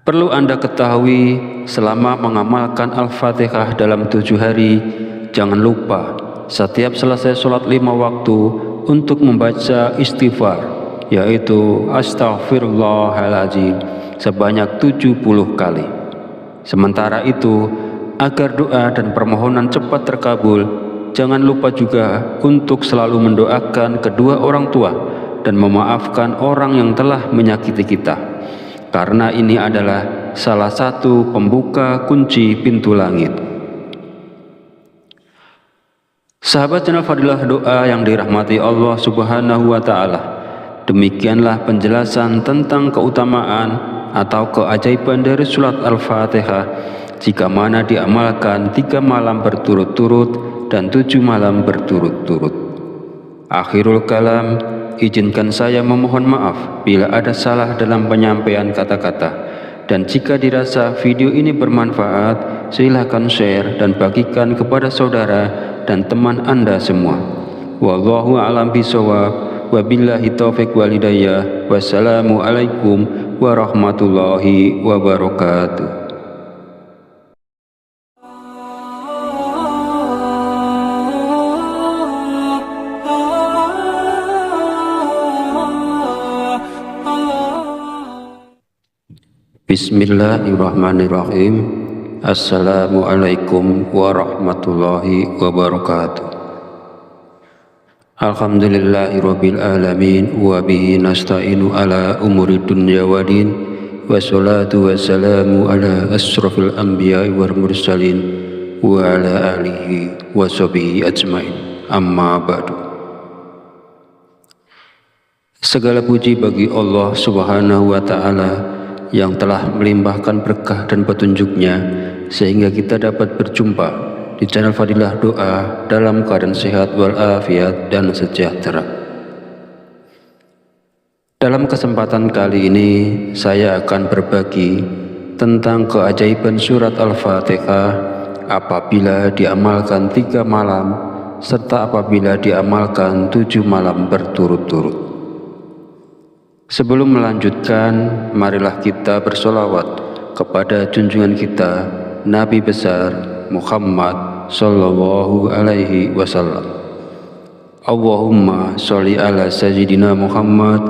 Perlu Anda ketahui, selama mengamalkan Al-Fatihah dalam 7 hari, jangan lupa setiap selesai sholat 5 waktu untuk membaca istighfar, yaitu Astaghfirullahaladzim sebanyak 70 kali. Sementara itu, agar doa dan permohonan cepat terkabul, jangan lupa juga untuk selalu mendoakan kedua orang tua dan memaafkan orang yang telah menyakiti kita, karena ini adalah salah satu pembuka kunci pintu langit. Sahabat channel Fadilah Doa yang dirahmati Allah Subhanahu wa Ta'ala, demikianlah penjelasan tentang keutamaan atau keajaiban dari surat Al-Fatihah jika mana diamalkan 3 malam berturut-turut dan 7 malam berturut-turut. Akhirul kalam, izinkan saya memohon maaf bila ada salah dalam penyampaian kata-kata, dan jika dirasa video ini bermanfaat, silakan share dan bagikan kepada saudara dan teman Anda semua. Wallahu a'lam bishawab, wabillahi taufiq wal hidayah. Wassalamu alaikum warahmatullahi wabarakatuh. Bismillahirrahmanirrahim. Assalamualaikum warahmatullahi wabarakatuh. Alhamdulillahirabbil alamin, wa bihi nasta'inu ala umuri dunya waddin, wassalatu wassalamu ala asrofil anbiya'i wal mursalin wa ala alihi wa sahbihi ajmain. Amma ba'du. Segala puji bagi Allah Subhanahu wa Ta'ala yang telah melimpahkan berkah dan petunjuknya sehingga kita dapat berjumpa di channel Fadilah Doa dalam keadaan sehat walafiat dan sejahtera. Dalam kesempatan kali ini saya akan berbagi tentang keajaiban surat Al-Fatihah apabila diamalkan 3 malam serta apabila diamalkan 7 malam berturut-turut. Sebelum melanjutkan, marilah kita bersolawat kepada junjungan kita Nabi besar Muhammad sallallahu alaihi wasallam. Allahumma sholli ala sayyidina Muhammad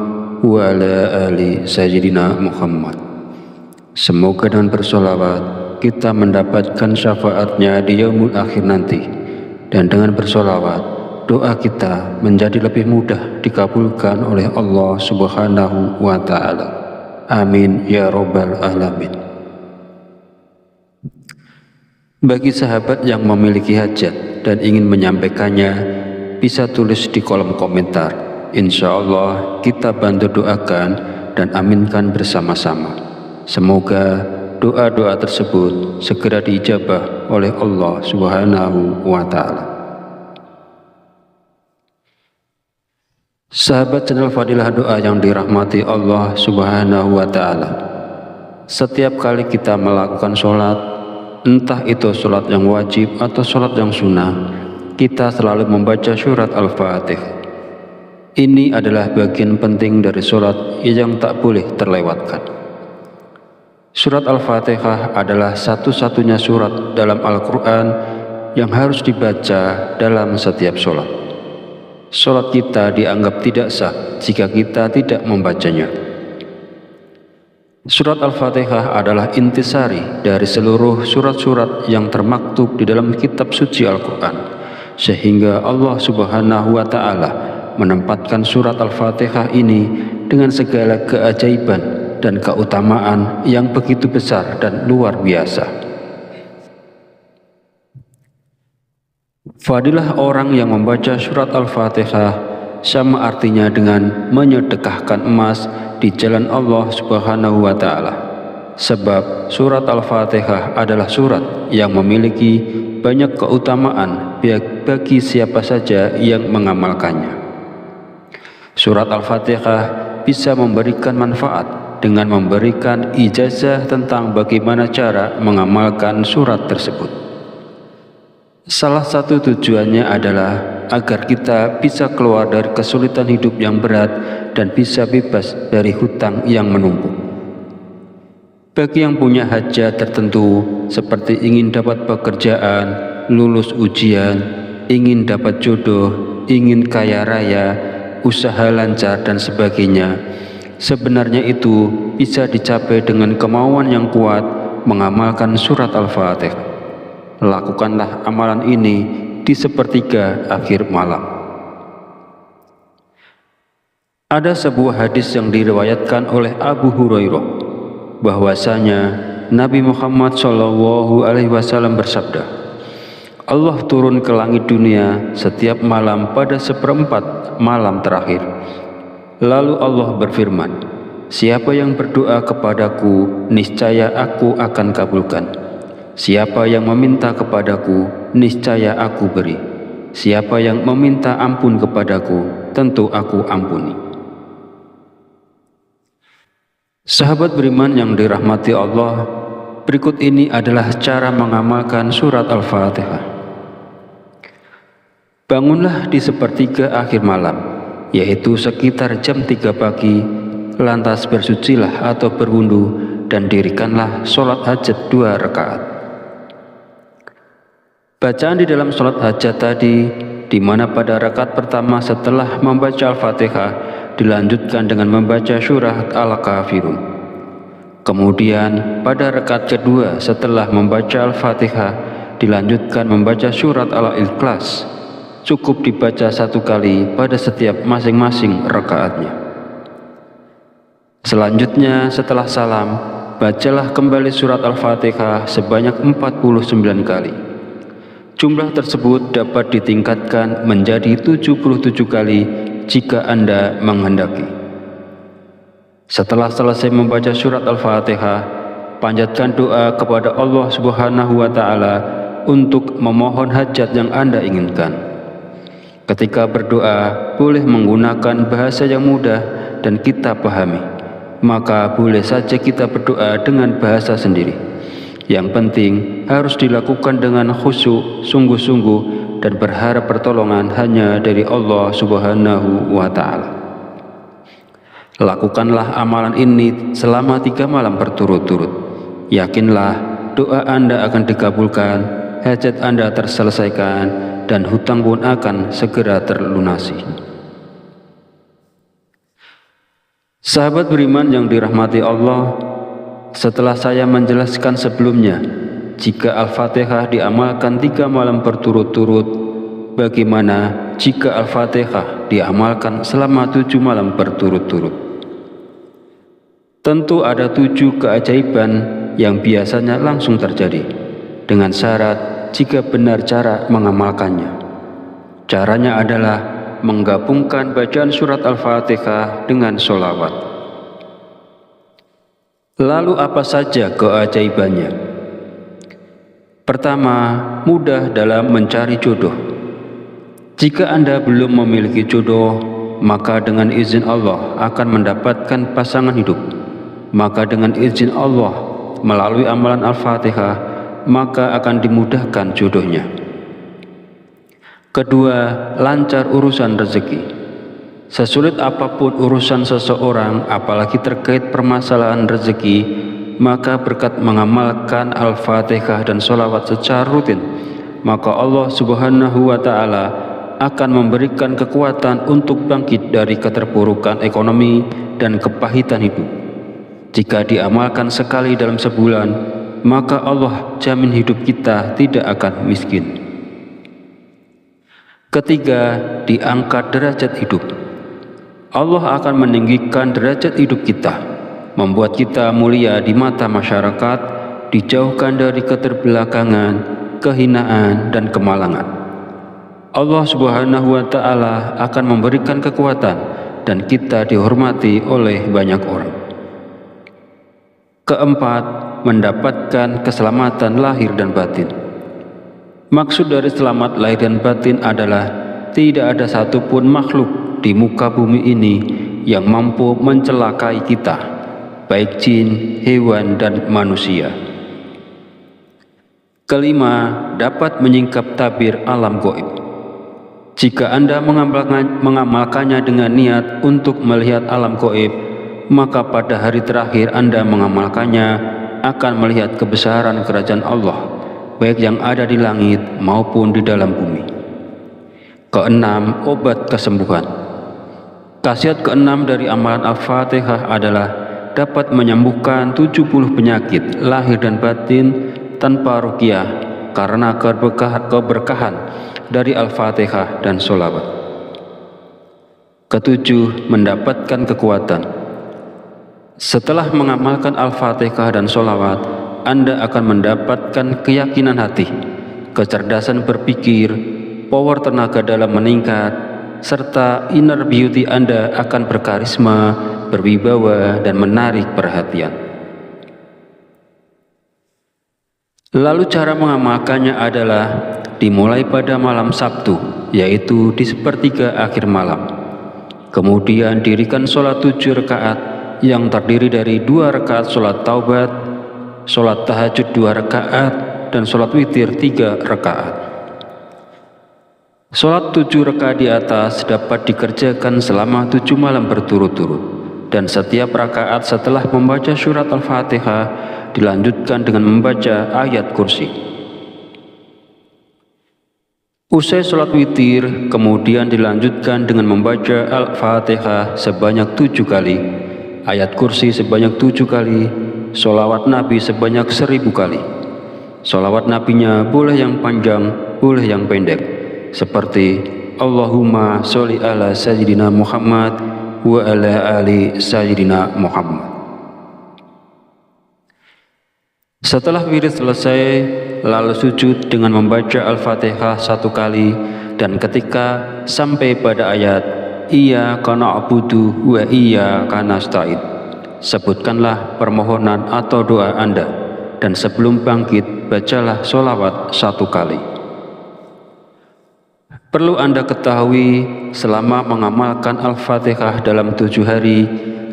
wa ala ali sayyidina Muhammad. Semoga dengan bersolawat kita mendapatkan syafaatnya di yaumul akhir nanti, dan dengan bersolawat doa kita menjadi lebih mudah dikabulkan oleh Allah Subhanahu wa Ta'ala. Amin ya Rabbal Alamin. Bagi sahabat yang memiliki hajat dan ingin menyampaikannya, bisa tulis di kolom komentar. Insya Allah kita bantu doakan dan aminkan bersama-sama. Semoga doa-doa tersebut segera diijabah oleh Allah Subhanahu wa Ta'ala. Sahabat channel Fadilah Doa yang dirahmati Allah Subhanahu wa Ta'ala, setiap kali kita melakukan sholat, entah itu sholat yang wajib atau sholat yang sunnah, kita selalu membaca surat Al-Fatihah. Ini adalah bagian penting dari sholat yang tak boleh terlewatkan. Surat Al-Fatihah adalah satu-satunya surat dalam Al-Quran yang harus dibaca dalam setiap sholat. Sholat kita dianggap tidak sah jika kita tidak membacanya. Surat Al-Fatihah adalah intisari dari seluruh surat-surat yang termaktub di dalam kitab suci Al-Quran, sehingga Allah Subhanahu wa Ta'ala menempatkan surat Al-Fatihah ini dengan segala keajaiban dan keutamaan yang begitu besar dan luar biasa. Fadilah orang yang membaca surat Al-Fatihah sama artinya dengan menyedekahkan emas di jalan Allah Subhanahu wa Ta'ala. Sebab surat Al-Fatihah adalah surat yang memiliki banyak keutamaan bagi siapa saja yang mengamalkannya. Surat Al-Fatihah bisa memberikan manfaat dengan memberikan ijazah tentang bagaimana cara mengamalkan surat tersebut. Salah satu tujuannya adalah agar kita bisa keluar dari kesulitan hidup yang berat dan bisa bebas dari hutang yang menumpuk. Bagi yang punya hajat tertentu seperti ingin dapat pekerjaan, lulus ujian, ingin dapat jodoh, ingin kaya raya, usaha lancar dan sebagainya, sebenarnya itu bisa dicapai dengan kemauan yang kuat mengamalkan surat Al-Fatihah. Lakukanlah amalan ini di sepertiga akhir malam. Ada sebuah hadis yang diriwayatkan oleh Abu Hurairah bahwasanya Nabi Muhammad SAW bersabda, Allah turun ke langit dunia setiap malam pada seperempat malam terakhir. Lalu Allah berfirman, siapa yang berdoa kepadaku, niscaya aku akan kabulkan. Siapa yang meminta kepadaku, niscaya aku beri. Siapa yang meminta ampun kepadaku, tentu aku ampuni. Sahabat beriman yang dirahmati Allah, berikut ini adalah cara mengamalkan surat Al-Fatihah. Bangunlah di sepertiga akhir malam, yaitu sekitar jam 3 pagi, lantas bersucilah atau berwudu dan dirikanlah sholat hajat 2 rakaat. Bacaan di dalam sholat hajat tadi, di mana pada rakaat pertama setelah membaca Al-Fatihah dilanjutkan dengan membaca surat Al-Kafirun. Kemudian pada rakaat kedua setelah membaca Al-Fatihah dilanjutkan membaca surat Al-Ikhlas. Cukup dibaca 1 kali pada setiap masing-masing rakaatnya. Selanjutnya setelah salam, bacalah kembali surat Al-Fatihah sebanyak 49 kali. Jumlah tersebut dapat ditingkatkan menjadi 77 kali jika Anda menghendaki. Setelah selesai membaca surat Al-Fatihah, panjatkan doa kepada Allah Subhanahu wa Ta'ala untuk memohon hajat yang Anda inginkan. Ketika berdoa, boleh menggunakan bahasa yang mudah dan kita pahami. Maka boleh saja kita berdoa dengan bahasa sendiri. Yang penting harus dilakukan dengan khusyuk, sungguh-sungguh dan berharap pertolongan hanya dari Allah Subhanahu wa Ta'ala. Lakukanlah amalan ini selama 3 malam berturut-turut. Yakinlah doa Anda akan dikabulkan, hajat Anda terselesaikan, dan hutang pun akan segera terlunasi. Sahabat beriman yang dirahmati Allah, setelah saya menjelaskan sebelumnya, jika Al-Fatihah diamalkan 3 malam berturut-turut, bagaimana jika Al-Fatihah diamalkan selama 7 malam berturut-turut? Tentu ada 7 keajaiban yang biasanya langsung terjadi, dengan syarat jika benar cara mengamalkannya. Caranya adalah menggabungkan bacaan surat Al-Fatihah dengan sholawat. Lalu apa saja keajaibannya? Pertama, mudah dalam mencari jodoh. Jika Anda belum memiliki jodoh, maka dengan izin Allah akan mendapatkan pasangan hidup. Maka dengan izin Allah, melalui amalan Al-Fatihah, maka akan dimudahkan jodohnya. Kedua, lancar urusan rezeki. Sesulit apapun urusan seseorang, apalagi terkait permasalahan rezeki, maka berkat mengamalkan Al-Fatihah dan sholawat secara rutin, maka Allah Subhanahu wa Ta'ala akan memberikan kekuatan untuk bangkit dari keterpurukan ekonomi dan kepahitan hidup. Jika diamalkan sekali dalam sebulan, maka Allah jamin hidup kita tidak akan miskin. Ketiga, diangkat derajat hidup. Allah akan meninggikan derajat hidup kita, membuat kita mulia di mata masyarakat, dijauhkan dari keterbelakangan, kehinaan, dan kemalangan. Allah Subhanahu wa Ta'ala akan memberikan kekuatan dan kita dihormati oleh banyak orang. Keempat, mendapatkan keselamatan lahir dan batin. Maksud dari selamat lahir dan batin adalah tidak ada satupun makhluk di muka bumi ini yang mampu mencelakai kita, baik jin, hewan, dan manusia. Kelima, dapat menyingkap tabir alam gaib. Jika Anda mengamalkannya dengan niat untuk melihat alam gaib, maka pada hari terakhir Anda mengamalkannya akan melihat kebesaran kerajaan Allah, baik yang ada di langit maupun di dalam bumi. Keenam, obat kesembuhan. Khasiat keenam dari amalan Al-Fatihah adalah dapat menyembuhkan 70 penyakit lahir dan batin tanpa ruqyah karena keberkahan dari Al-Fatihah dan sholawat. Ketujuh, mendapatkan kekuatan. Setelah mengamalkan Al-Fatihah dan sholawat, Anda akan mendapatkan keyakinan hati, kecerdasan berpikir, power tenaga dalam meningkat, serta inner beauty Anda akan berkarisma, berwibawa, dan menarik perhatian. Lalu cara mengamalkannya adalah dimulai pada malam Sabtu, yaitu di sepertiga akhir malam. Kemudian dirikan sholat 7 rakaat yang terdiri dari 2 rakaat sholat taubat, sholat tahajud 2 rakaat, dan sholat witir 3 rakaat. Sholat 7 rakaat di atas dapat dikerjakan selama 7 malam berturut-turut, dan setiap rakaat setelah membaca surat Al-Fatihah dilanjutkan dengan membaca ayat kursi. Usai sholat witir, kemudian dilanjutkan dengan membaca Al-Fatihah sebanyak 7 kali, ayat kursi sebanyak 7 kali, sholawat Nabi sebanyak 1000 kali. Sholawat Nabinya boleh yang panjang, boleh yang pendek, seperti Allahumma sholli ala sayyidina Muhammad wa ala ali sayyidina Muhammad. Setelah wirid selesai, lalu sujud dengan membaca Al-Fatihah 1 kali, dan ketika sampai pada ayat Iyyaka na'budu wa iyyaka nasta'in, sebutkanlah permohonan atau doa Anda, dan sebelum bangkit bacalah sholawat 1 kali. Perlu Anda ketahui, selama mengamalkan Al-Fatihah dalam 7 hari,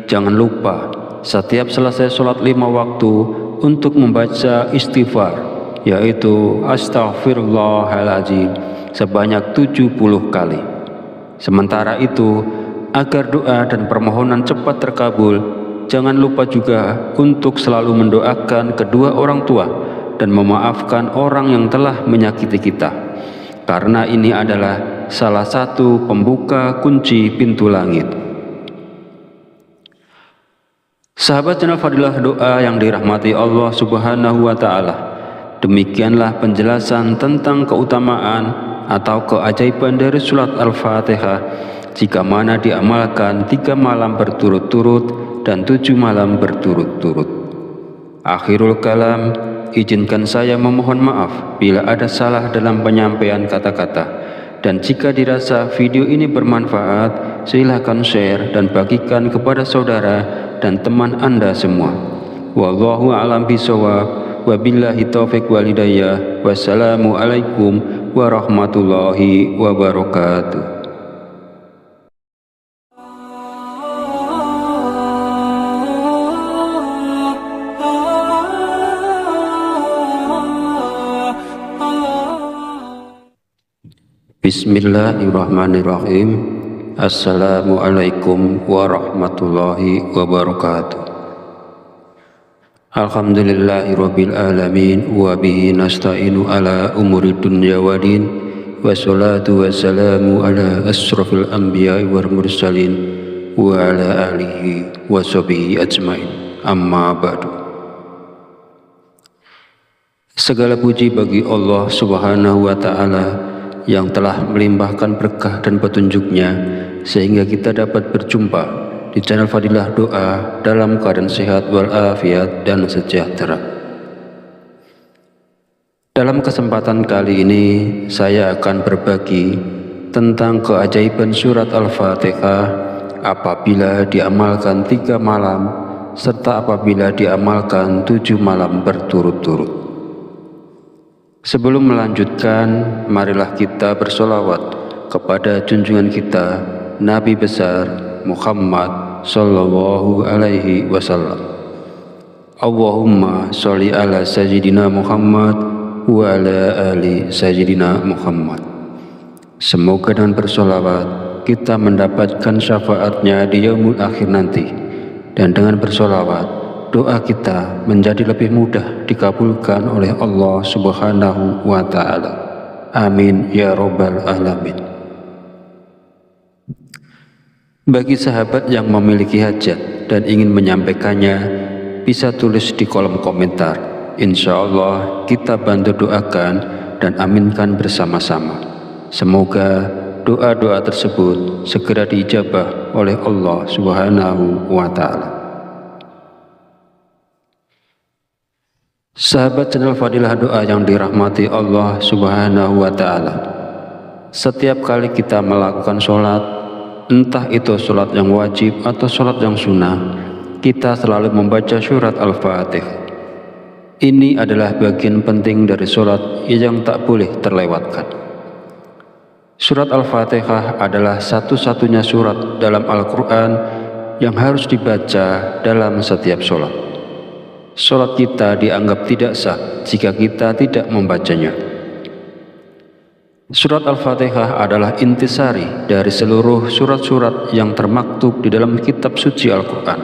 jangan lupa setiap selesai sholat 5 waktu untuk membaca istighfar, yaitu Astaghfirullahaladzim sebanyak 70 kali. Sementara itu, agar doa dan permohonan cepat terkabul, jangan lupa juga untuk selalu mendoakan kedua orang tua dan memaafkan orang yang telah menyakiti kita, karena ini adalah salah satu pembuka kunci pintu langit. Sahabat channel Fadilah Doa yang dirahmati Allah Subhanahu wa Ta'ala, demikianlah penjelasan tentang keutamaan atau keajaiban dari surat Al-Fatihah jika mana diamalkan 3 malam berturut-turut dan 7 malam berturut-turut. Akhirul kalam, izinkan saya memohon maaf bila ada salah dalam penyampaian kata-kata, dan jika dirasa video ini bermanfaat, silahkan share dan bagikan kepada saudara dan teman Anda semua. Wallahu a'lam bishawab. Wabillahi taufiq wal hidayah. Wassalamualaikum warahmatullahi wabarakatuh. Bismillahirrahmanirrahim. Assalamualaikum warahmatullahi wabarakatuh. Alhamdulillahirabbil alamin wa bihi nasta'inu ala umuri dunya waddin wassalatu wassalamu ala asrofil anbiya'i wal mursalin wa ala alihi wa sahbihi ajmain. Amma ba'du. Segala puji bagi Allah Subhanahu wa ta'ala yang telah melimpahkan berkah dan petunjuknya sehingga kita dapat berjumpa di channel Fadilah Doa dalam keadaan sehat walafiat dan sejahtera. Dalam kesempatan kali ini saya akan berbagi tentang keajaiban surat Al-Fatihah apabila diamalkan 3 malam serta apabila diamalkan 7 malam berturut-turut. Sebelum melanjutkan, marilah kita bersolawat kepada junjungan kita Nabi besar Muhammad sallallahu alaihi wasallam. Allahumma sholli ala sayyidina Muhammad wa ala ali sayyidina Muhammad. Semoga dengan bersolawat kita mendapatkan syafaatnya di yaumul akhir nanti, dan dengan bersolawat doa kita menjadi lebih mudah dikabulkan oleh Allah Subhanahu wa ta'ala. Amin ya rabbal alamin. Bagi sahabat yang memiliki hajat dan ingin menyampaikannya, bisa tulis di kolom komentar. Insya Allah kita bantu doakan dan aminkan bersama-sama. Semoga doa-doa tersebut segera diijabah oleh Allah Subhanahu wa ta'ala. Sahabat channel Fadilah Doa yang dirahmati Allah Subhanahu wa ta'ala, setiap kali kita melakukan sholat, entah itu sholat yang wajib atau sholat yang sunnah, kita selalu membaca surat Al-Fatihah. Ini adalah bagian penting dari sholat yang tak boleh terlewatkan. Surat Al-Fatihah adalah satu-satunya surat dalam Al-Quran yang harus dibaca dalam setiap sholat. Sholat kita dianggap tidak sah jika kita tidak membacanya. Surat Al-Fatihah adalah intisari dari seluruh surat-surat yang termaktub di dalam kitab suci Al-Quran,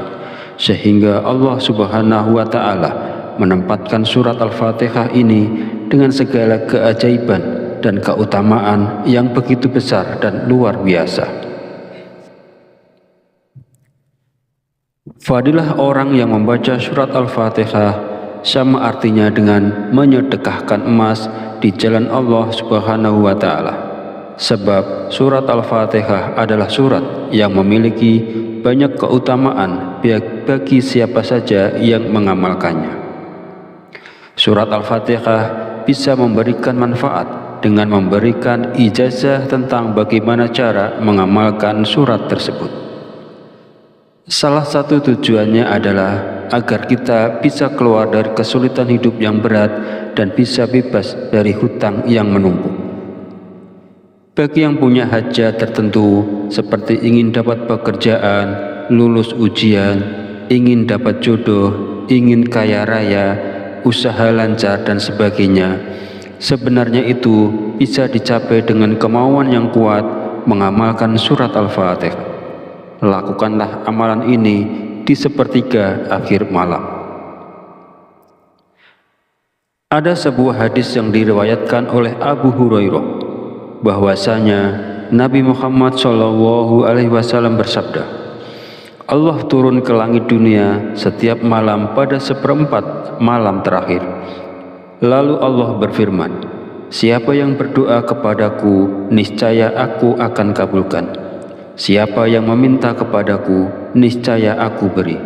sehingga Allah Subhanahu wa ta'ala menempatkan surat Al-Fatihah ini dengan segala keajaiban dan keutamaan yang begitu besar dan luar biasa. Fadilah orang yang membaca surat Al-Fatihah sama artinya dengan menyedekahkan emas di jalan Allah Subhanahu wa ta'ala. Sebab surat Al-Fatihah adalah surat yang memiliki banyak keutamaan bagi siapa saja yang mengamalkannya. Surat Al-Fatihah bisa memberikan manfaat dengan memberikan ijazah tentang bagaimana cara mengamalkan surat tersebut. Salah satu tujuannya adalah agar kita bisa keluar dari kesulitan hidup yang berat dan bisa bebas dari hutang yang menumpuk. Bagi yang punya hajat tertentu seperti ingin dapat pekerjaan, lulus ujian, ingin dapat jodoh, ingin kaya raya, usaha lancar dan sebagainya, sebenarnya itu bisa dicapai dengan kemauan yang kuat mengamalkan surat Al-Fatihah. Lakukanlah amalan ini di sepertiga akhir malam. Ada sebuah hadis yang diriwayatkan oleh Abu Hurairah bahwasanya Nabi Muhammad SAW bersabda, Allah turun ke langit dunia setiap malam pada 1/4 malam terakhir. Lalu Allah berfirman, siapa yang berdoa kepadaku, niscaya aku akan kabulkan. Siapa yang meminta kepadaku, niscaya aku beri.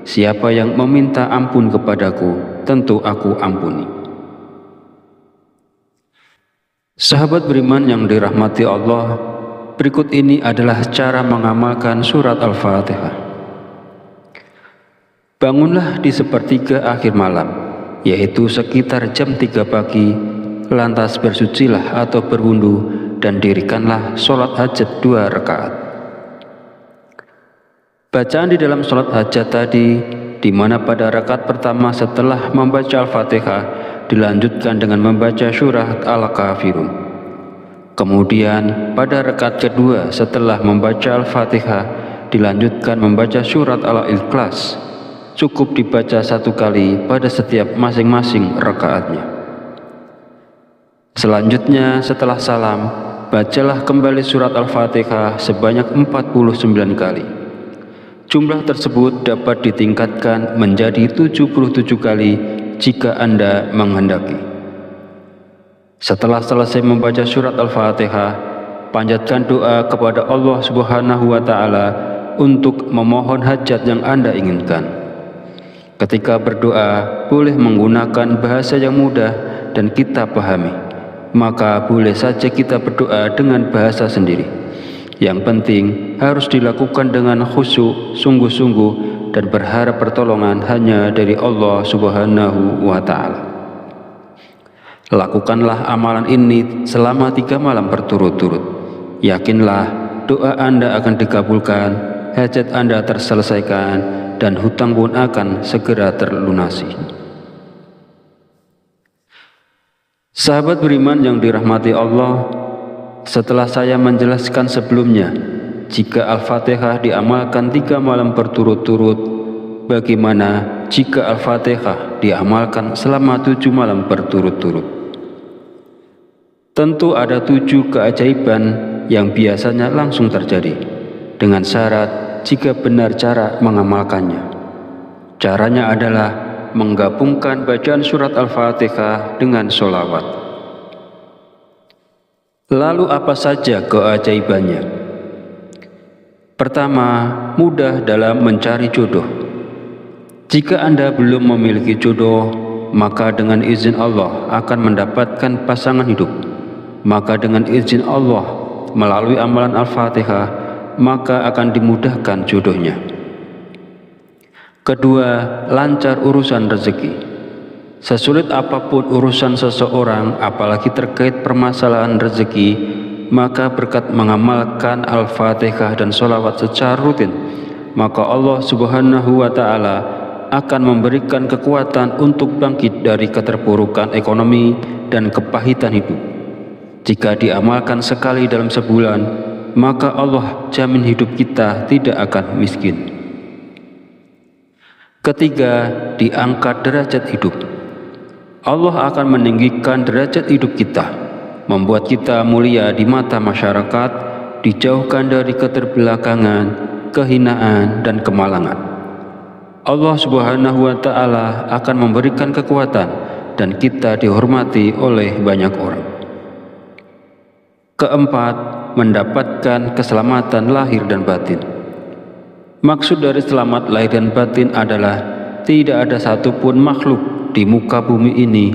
Siapa yang meminta ampun kepadaku, tentu aku ampuni. Sahabat beriman yang dirahmati Allah, berikut ini adalah cara mengamalkan surat Al-Fatihah. Bangunlah di sepertiga akhir malam, yaitu sekitar jam 3 pagi, lantas bersucilah atau berwudu dan dirikanlah sholat hajat 2 rakaat. Bacaan di dalam sholat hajat tadi, di mana pada rakaat pertama setelah membaca Al-Fatihah dilanjutkan dengan membaca surah Al-Kafirun. Kemudian pada rakaat kedua setelah membaca Al-Fatihah dilanjutkan membaca surat Al-Ikhlas. Cukup dibaca 1 kali pada setiap masing-masing rakaatnya. Selanjutnya setelah salam, bacalah kembali surat Al-Fatihah sebanyak 49 kali. Jumlah tersebut dapat ditingkatkan menjadi 77 kali jika Anda menghendaki. Setelah selesai membaca surat Al-Fatihah, panjatkan doa kepada Allah Subhanahu wa Ta'ala untuk memohon hajat yang Anda inginkan. Ketika berdoa, boleh menggunakan bahasa yang mudah dan kita pahami. Maka boleh saja kita berdoa dengan bahasa sendiri. Yang penting harus dilakukan dengan khusyuk, sungguh-sungguh, dan berharap pertolongan hanya dari Allah Subhanahu wa Ta'ala. Lakukanlah amalan ini selama 3 malam berturut-turut. Yakinlah doa Anda akan dikabulkan, hajat Anda terselesaikan, dan hutang pun akan segera terlunasi. Sahabat beriman yang dirahmati Allah, setelah saya menjelaskan sebelumnya, jika Al-Fatihah diamalkan 3 malam berturut-turut, bagaimana jika Al-Fatihah diamalkan selama 7 malam berturut-turut? Tentu ada 7 keajaiban yang biasanya langsung terjadi, dengan syarat jika benar cara mengamalkannya. Caranya adalah menggabungkan bacaan surat Al-Fatihah dengan sholawat. Lalu apa saja keajaibannya? Pertama, mudah dalam mencari jodoh. Jika Anda belum memiliki jodoh, maka dengan izin Allah akan mendapatkan pasangan hidup. Maka dengan izin Allah melalui amalan Al-Fatihah, maka akan dimudahkan jodohnya. Kedua, lancar urusan rezeki. Sesulit apapun urusan seseorang, apalagi terkait permasalahan rezeki, maka berkat mengamalkan Al-Fatihah dan sholawat secara rutin, maka Allah Subhanahu wa Ta'ala akan memberikan kekuatan untuk bangkit dari keterpurukan ekonomi dan kepahitan hidup. Jika diamalkan sekali dalam sebulan, maka Allah jamin hidup kita tidak akan miskin. Ketiga, diangkat derajat hidup. Allah akan meninggikan derajat hidup kita, membuat kita mulia di mata masyarakat, dijauhkan dari keterbelakangan, kehinaan, dan kemalangan. Allah Subhanahu wa Ta'ala akan memberikan kekuatan dan kita dihormati oleh banyak orang. Keempat, mendapatkan keselamatan lahir dan batin. Maksud dari selamat lahir dan batin adalah tidak ada satupun makhluk di muka bumi ini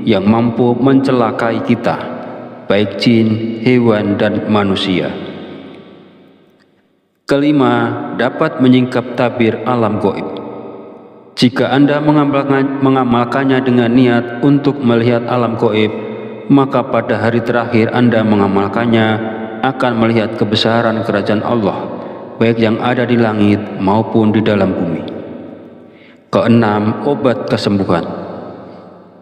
yang mampu mencelakai kita, baik jin, hewan, dan manusia. Kelima, dapat menyingkap tabir alam gaib. Jika Anda mengamalkannya dengan niat untuk melihat alam gaib, maka pada hari terakhir Anda mengamalkannya akan melihat kebesaran kerajaan Allah, baik yang ada di langit maupun di dalam bumi. Keenam, obat kesembuhan.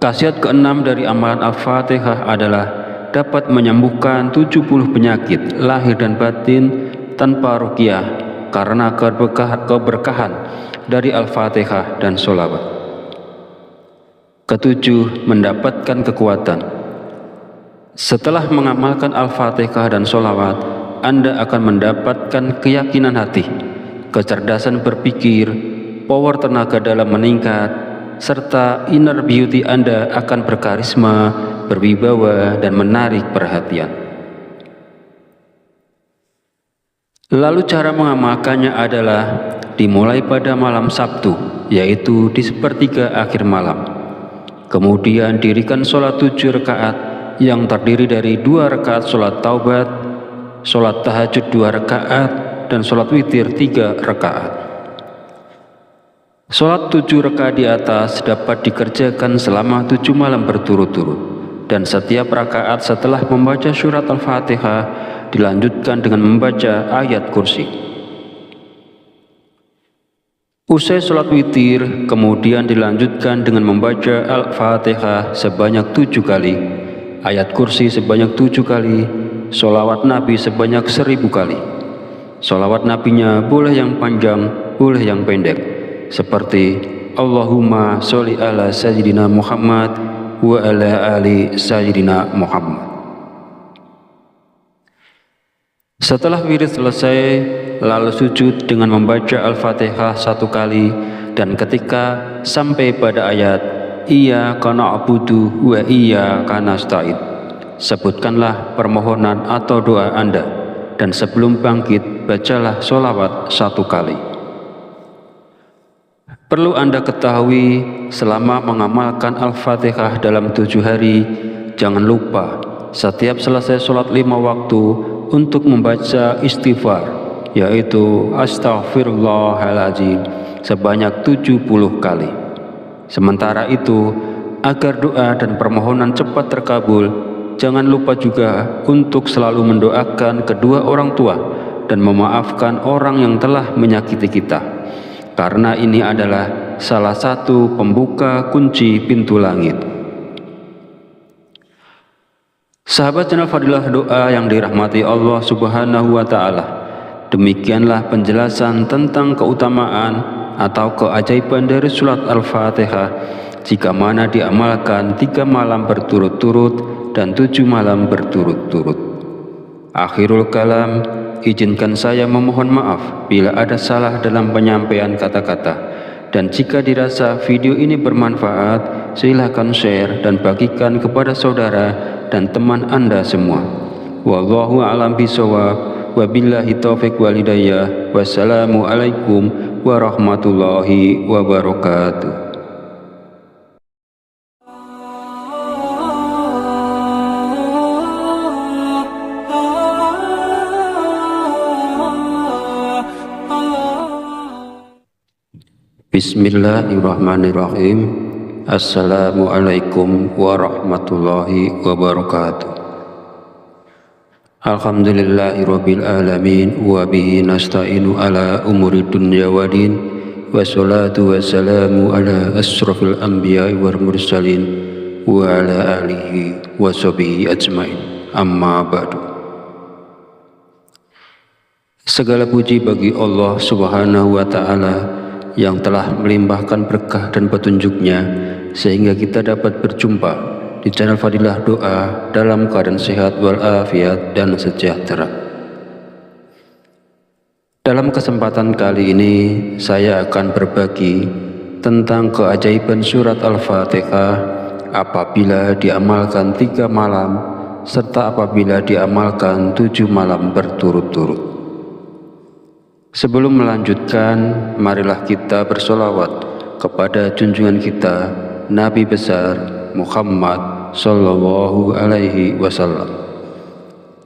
Khasiat keenam dari amalan Al-Fatihah adalah dapat menyembuhkan 70 penyakit lahir dan batin tanpa ruqyah karena keberkahan dari Al-Fatihah dan sholawat. Ketujuh, mendapatkan kekuatan. Setelah mengamalkan Al-Fatihah dan sholawat, Anda akan mendapatkan keyakinan hati, kecerdasan berpikir, power tenaga dalam meningkat, serta inner beauty Anda akan berkarisma, berwibawa, dan menarik perhatian. Lalu cara mengamalkannya adalah dimulai pada malam Sabtu, yaitu di sepertiga akhir malam. Kemudian dirikan sholat 7 rakaat yang terdiri dari 2 rakaat sholat taubat, sholat tahajud 2 rakaat, dan sholat witir 3 rakaat. Sholat 7 rakaat di atas dapat dikerjakan selama 7 malam berturut-turut, dan setiap rakaat setelah membaca surat Al-Fatihah dilanjutkan dengan membaca ayat kursi. Usai sholat witir, kemudian dilanjutkan dengan membaca Al-Fatihah sebanyak 7 kali, ayat kursi sebanyak 7 kali, sholawat Nabi sebanyak 1000 kali. Sholawat Nabinya boleh yang panjang, boleh yang pendek, seperti Allahumma sholli ala sayyidina Muhammad wa ala ali sayyidina Muhammad. Setelah wirid selesai, lalu sujud dengan membaca Al-Fatihah 1 kali, dan ketika sampai pada ayat Iyyaka na'budu wa iyyaka nasta'in, sebutkanlah permohonan atau doa Anda, dan sebelum bangkit bacalah sholawat 1 kali. Perlu Anda ketahui, selama mengamalkan Al-Fatihah dalam 7 hari, jangan lupa setiap selesai sholat 5 waktu untuk membaca istighfar, yaitu Astaghfirullahaladzim sebanyak 70 kali. Sementara itu, agar doa dan permohonan cepat terkabul, jangan lupa juga untuk selalu mendoakan kedua orang tua dan memaafkan orang yang telah menyakiti kita, karena ini adalah salah satu pembuka kunci pintu langit. Sahabat channel Fadilah Doa yang dirahmati Allah Subhanahu wa Ta'ala, demikianlah penjelasan tentang keutamaan atau keajaiban dari surat Al-Fatihah jika mana diamalkan 3 malam berturut-turut dan 7 malam berturut-turut. Akhirul kalam, izinkan saya memohon maaf bila ada salah dalam penyampaian kata-kata. Dan jika dirasa video ini bermanfaat, silahkan share dan bagikan kepada saudara dan teman Anda semua. Wallahu a'lam bishawab, wabillahi taufiq wal hidayah. Wassalamualaikum warahmatullahi wabarakatuh. Bismillahirrahmanirrahim. Assalamualaikum warahmatullahi wabarakatuh. Alhamdulillahirabbil alamin wa bihi nasta'inu ala umuri dunya waddin, wassalatu wassalamu ala asrofil anbiya'i wal mursalin wa ala alihi wa sahbihi ajmain. Amma ba'du. Segala puji bagi Allah Subhanahu wa Ta'ala yang telah melimpahkan berkah dan petunjuknya sehingga kita dapat berjumpa di channel Fadilah Doa dalam keadaan sehat walafiat dan sejahtera. Dalam kesempatan kali ini saya akan berbagi tentang keajaiban surat Al-Fatihah apabila diamalkan 3 malam serta apabila diamalkan 7 malam berturut-turut. Sebelum melanjutkan, marilah kita bersolawat kepada junjungan kita Nabi besar Muhammad sallallahu alaihi wasallam.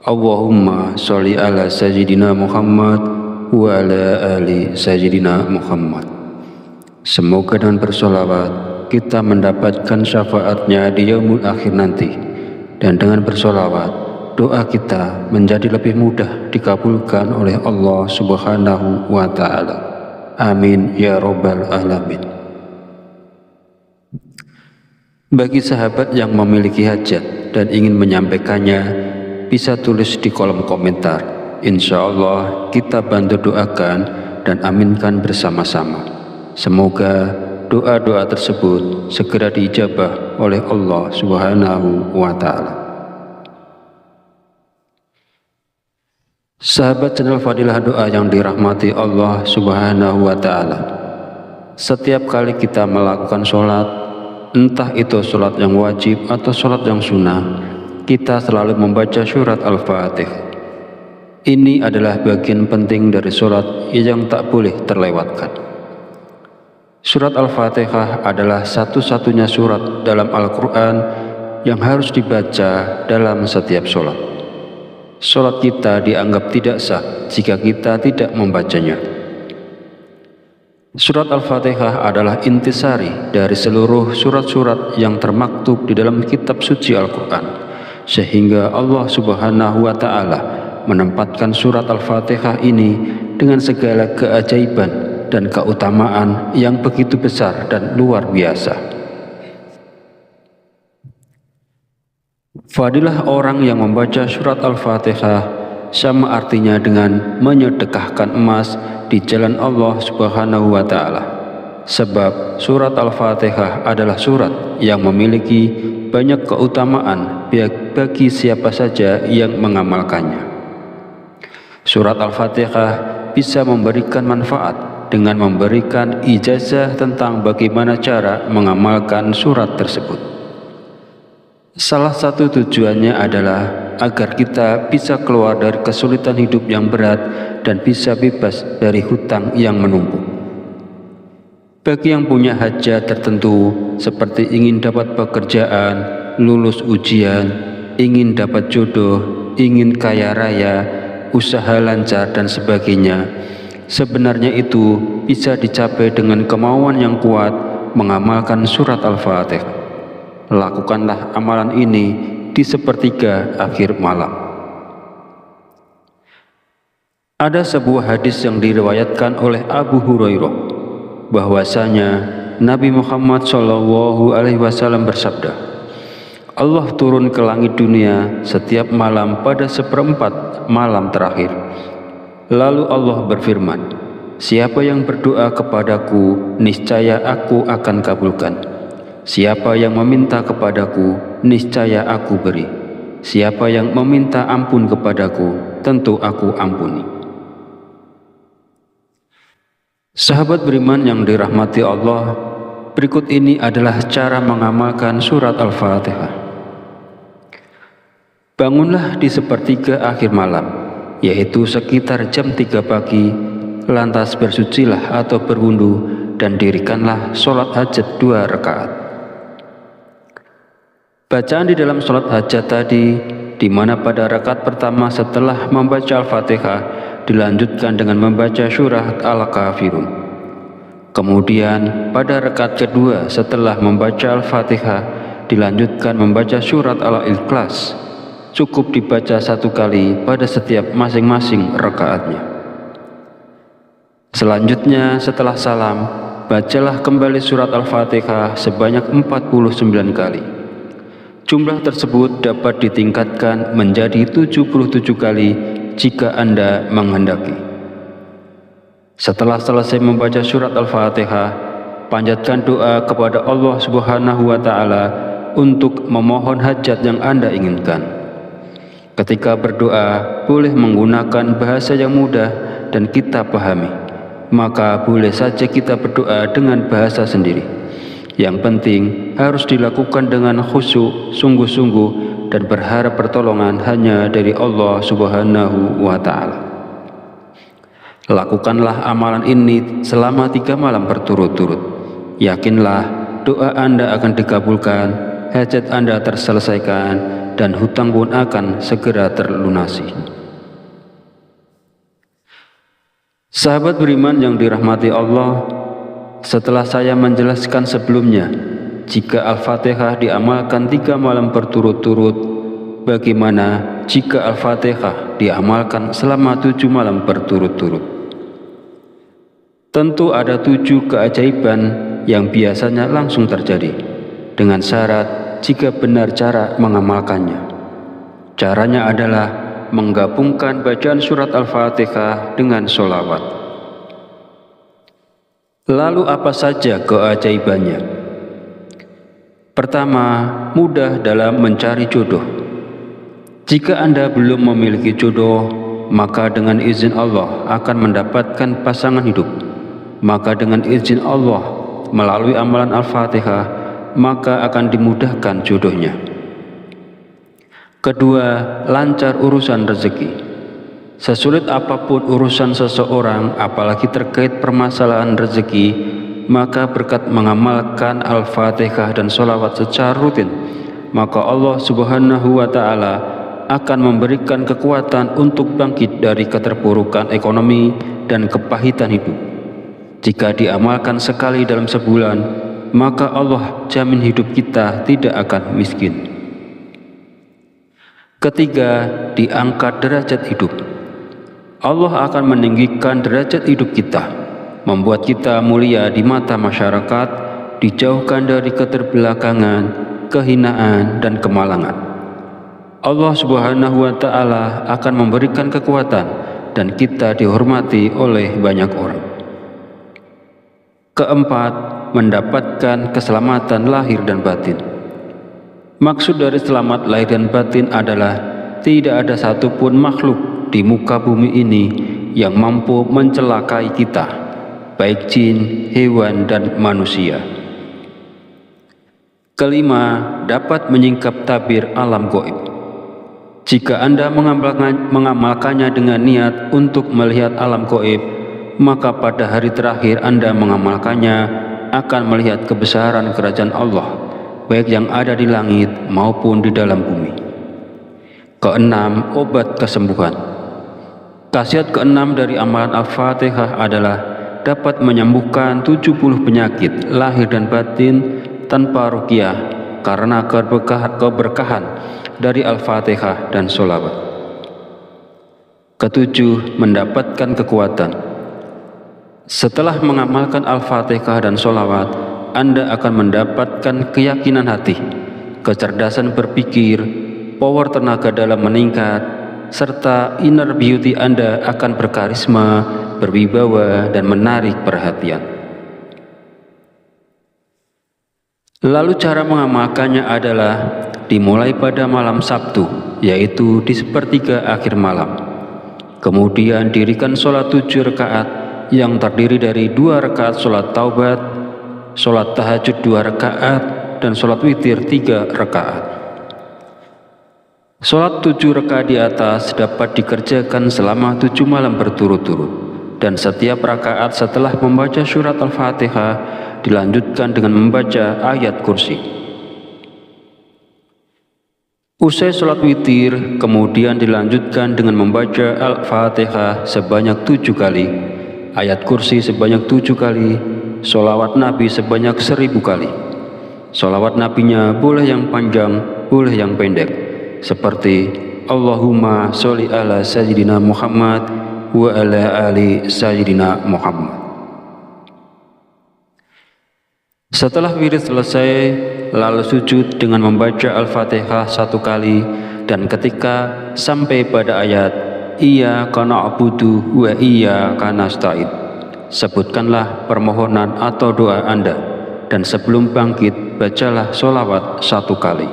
Allahumma sholli ala sayyidina Muhammad wa ala ali sayyidina Muhammad. Semoga dengan bersolawat kita mendapatkan syafaatnya di yaumul akhir nanti, dan dengan bersolawat doa kita menjadi lebih mudah dikabulkan oleh Allah Subhanahu wa Ta'ala. Amin ya Rabbal Alamin. Bagi sahabat yang memiliki hajat dan ingin menyampaikannya, bisa tulis di kolom komentar. Insya Allah kita bantu doakan dan aminkan bersama-sama. Semoga doa-doa tersebut segera diijabah oleh Allah Subhanahu wa Ta'ala. Sahabat channel Fadilah Doa yang dirahmati Allah Subhanahu wa Ta'ala, setiap kali kita melakukan sholat, entah itu sholat yang wajib atau sholat yang sunnah, kita selalu membaca surat Al-Fatihah. Ini adalah bagian penting dari sholat yang tak boleh terlewatkan. Surat Al-Fatihah adalah satu-satunya surat dalam Al-Quran yang harus dibaca dalam setiap sholat. Sholat kita dianggap tidak sah jika kita tidak membacanya. Surat Al-Fatihah adalah intisari dari seluruh surat-surat yang termaktub di dalam kitab suci Al-Quran, sehingga Allah Subhanahu wa Ta'ala menempatkan surat Al-Fatihah ini dengan segala keajaiban dan keutamaan yang begitu besar dan luar biasa. Fadilah orang yang membaca surat Al-Fatihah sama artinya dengan menyedekahkan emas di jalan Allah Subhanahu wa Ta'ala. Sebab surat Al-Fatihah adalah surat yang memiliki banyak keutamaan bagi siapa saja yang mengamalkannya. Surat Al-Fatihah bisa memberikan manfaat dengan memberikan ijazah tentang bagaimana cara mengamalkan surat tersebut. Salah satu tujuannya adalah agar kita bisa keluar dari kesulitan hidup yang berat dan bisa bebas dari hutang yang menumpuk. Bagi yang punya hajat tertentu seperti ingin dapat pekerjaan, lulus ujian, ingin dapat jodoh, ingin kaya raya, usaha lancar dan sebagainya, sebenarnya itu bisa dicapai dengan kemauan yang kuat mengamalkan surat Al-Fatihah. Lakukanlah amalan ini di sepertiga akhir malam. Ada sebuah hadis yang diriwayatkan oleh Abu Hurairah bahwasanya Nabi Muhammad SAW bersabda, Allah turun ke langit dunia setiap malam pada seperempat malam terakhir. Lalu Allah berfirman, siapa yang berdoa kepadaku, niscaya aku akan kabulkan. Siapa yang meminta kepadaku, niscaya aku beri. Siapa yang meminta ampun kepadaku, tentu aku ampuni. Sahabat beriman yang dirahmati Allah, berikut ini adalah cara mengamalkan surat Al-Fatihah. Bangunlah di sepertiga akhir malam, yaitu sekitar jam 3 pagi, lantas bersucilah atau berwudu dan dirikanlah sholat hajat 2 rakaat. Bacaan di dalam sholat hajat tadi, di mana pada rakaat pertama setelah membaca Al-Fatihah dilanjutkan dengan membaca surat Al-Kafirun. Kemudian pada rakaat kedua setelah membaca Al-Fatihah dilanjutkan membaca surat Al-Ikhlas. Cukup dibaca 1 kali pada setiap masing-masing rakaatnya. Selanjutnya setelah salam, bacalah kembali surat Al-Fatihah sebanyak 49 kali. Jumlah tersebut dapat ditingkatkan menjadi 77 kali jika Anda menghendaki. Setelah selesai membaca surat Al-Fatihah, panjatkan doa kepada Allah Subhanahu wa Ta'ala untuk memohon hajat yang Anda inginkan. Ketika berdoa, boleh menggunakan bahasa yang mudah dan kita pahami. Maka boleh saja kita berdoa dengan bahasa sendiri. Yang penting harus dilakukan dengan khusyuk, sungguh-sungguh dan berharap pertolongan hanya dari Allah Subhanahu wa Ta'ala. Lakukanlah amalan ini selama 3 malam berturut-turut. Yakinlah doa Anda akan dikabulkan, hajat Anda terselesaikan, dan hutang pun akan segera terlunasi. Sahabat beriman yang dirahmati Allah, setelah saya menjelaskan sebelumnya, jika Al-Fatihah diamalkan 3 malam berturut-turut, bagaimana jika Al-Fatihah diamalkan selama 7 malam berturut-turut? Tentu ada 7 keajaiban yang biasanya langsung terjadi, dengan syarat jika benar cara mengamalkannya. Caranya adalah menggabungkan bacaan surat Al-Fatihah dengan sholawat. Lalu apa saja keajaibannya? Pertama, mudah dalam mencari jodoh. Jika Anda belum memiliki jodoh, maka dengan izin Allah akan mendapatkan pasangan hidup. Maka dengan izin Allah melalui amalan Al-Fatihah, maka akan dimudahkan jodohnya. Kedua, lancar urusan rezeki. Sesulit apapun urusan seseorang, apalagi terkait permasalahan rezeki, maka berkat mengamalkan Al-Fatihah dan sholawat secara rutin, maka Allah Subhanahu wa Ta'ala akan memberikan kekuatan untuk bangkit dari keterpurukan ekonomi dan kepahitan hidup. Jika diamalkan sekali dalam sebulan, maka Allah jamin hidup kita tidak akan miskin. Ketiga, diangkat derajat hidup. Allah akan meninggikan derajat hidup kita, membuat kita mulia di mata masyarakat, dijauhkan dari keterbelakangan, kehinaan, dan kemalangan. Allah Subhanahu wa Ta'ala akan memberikan kekuatan dan kita dihormati oleh banyak orang. Keempat, mendapatkan keselamatan lahir dan batin. Maksud dari selamat lahir dan batin adalah tidak ada satupun makhluk di muka bumi ini yang mampu mencelakai kita, baik jin, hewan, dan manusia. Kelima, dapat menyingkap tabir alam gaib. Jika Anda mengamalkannya dengan niat untuk melihat alam gaib, maka pada hari terakhir Anda mengamalkannya akan melihat kebesaran kerajaan Allah, baik yang ada di langit maupun di dalam bumi. Keenam, obat kesembuhan. Khasiat keenam dari amalan Al-Fatihah adalah dapat menyembuhkan 70 penyakit lahir dan batin tanpa ruqyah karena keberkahan dari Al-Fatihah dan sholawat. Ketujuh, mendapatkan kekuatan. Setelah mengamalkan Al-Fatihah dan sholawat, Anda akan mendapatkan keyakinan hati, kecerdasan berpikir, power tenaga dalam meningkat, serta inner beauty Anda akan berkarisma, berwibawa, dan menarik perhatian. Lalu cara mengamalkannya adalah dimulai pada malam Sabtu, yaitu di sepertiga akhir malam. Kemudian dirikan sholat 7 rakaat yang terdiri dari 2 rakaat sholat taubat, sholat tahajud 2 rakaat, dan sholat witir 3 rakaat. Sholat 7 rakaat di atas dapat dikerjakan selama 7 malam berturut-turut, dan setiap rakaat setelah membaca surat Al-Fatihah dilanjutkan dengan membaca ayat kursi. Usai sholat witir, kemudian dilanjutkan dengan membaca Al-Fatihah sebanyak 7 kali, ayat kursi sebanyak 7 kali, sholawat Nabi sebanyak 1000 kali. Sholawat Nabinya boleh yang panjang, boleh yang pendek, seperti Allahumma sholli ala sayyidina Muhammad wa ala ali sayyidina Muhammad. Setelah wirid selesai, lalu sujud dengan membaca Al-Fatihah 1 kali, dan ketika sampai pada ayat Iyyaka na'budu wa iyyaka nasta'in, sebutkanlah permohonan atau doa Anda, dan sebelum bangkit bacalah sholawat 1 kali.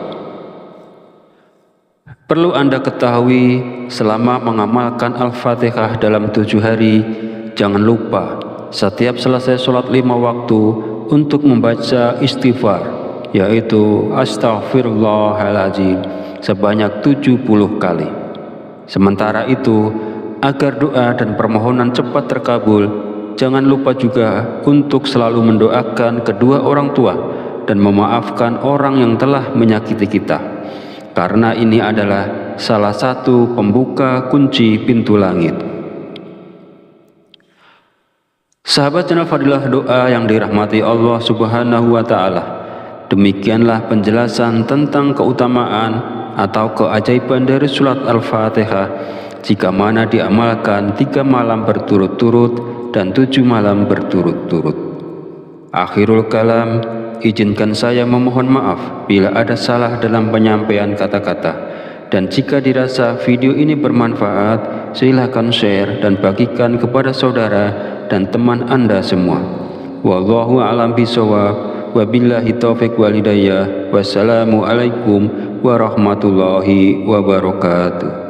Perlu Anda ketahui, selama mengamalkan Al-Fatihah dalam 7 hari, jangan lupa setiap selesai sholat 5 waktu untuk membaca istighfar, yaitu Astaghfirullahaladzim sebanyak 70 kali. Sementara itu, agar doa dan permohonan cepat terkabul, jangan lupa juga untuk selalu mendoakan kedua orang tua dan memaafkan orang yang telah menyakiti kita, karena ini adalah salah satu pembuka kunci pintu langit. Sahabat channel Fadilah Doa yang dirahmati Allah Subhanahu wa Ta'ala, demikianlah penjelasan tentang keutamaan atau keajaiban dari surat Al-Fatihah jika mana diamalkan 3 malam berturut-turut dan 7 malam berturut-turut. Akhirul kalam, izinkan saya memohon maaf bila ada salah dalam penyampaian kata-kata, dan jika dirasa video ini bermanfaat, silakan share dan bagikan kepada saudara dan teman Anda semua. Wallahu a'lam bishawab, wabillahi taufiq wal hidayah. Wassalamu alaikum warahmatullahi wabarakatuh.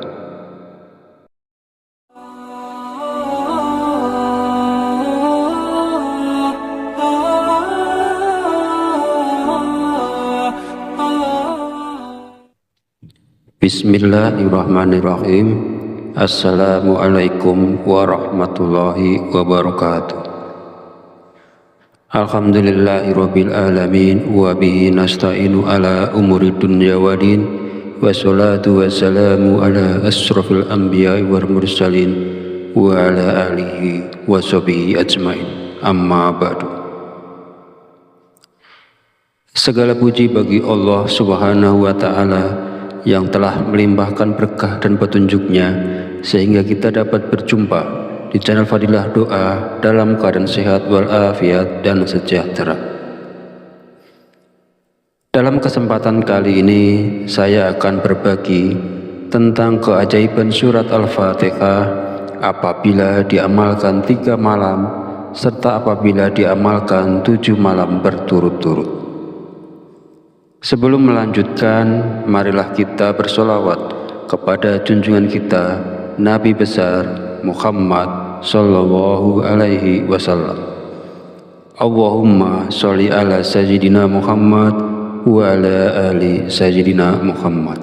Bismillahirrahmanirrahim. Assalamualaikum warahmatullahi wabarakatuh. Alhamdulillahirabbil alamin wa bihi nasta'inu ala umuri dunya waddin, wassalatu wassalamu ala asrofil anbiya'i wal mursalin wa ala alihi wa sahbihi ajmain. Amma ba'du. Segala puji bagi Allah Subhanahu wa Ta'ala yang telah melimpahkan berkah dan petunjuknya sehingga kita dapat berjumpa di channel Fadilah Doa dalam keadaan sehat walafiat dan sejahtera. Dalam kesempatan kali ini, saya akan berbagi tentang keajaiban surat Al-Fatihah apabila diamalkan 3 malam, serta apabila diamalkan 7 malam berturut-turut. Sebelum melanjutkan, marilah kita bersolawat kepada junjungan kita, Nabi besar Muhammad Sallallahu Alaihi Wasallam. Allahumma sholli ala Sayyidina Muhammad wa ala ali Sayyidina Muhammad.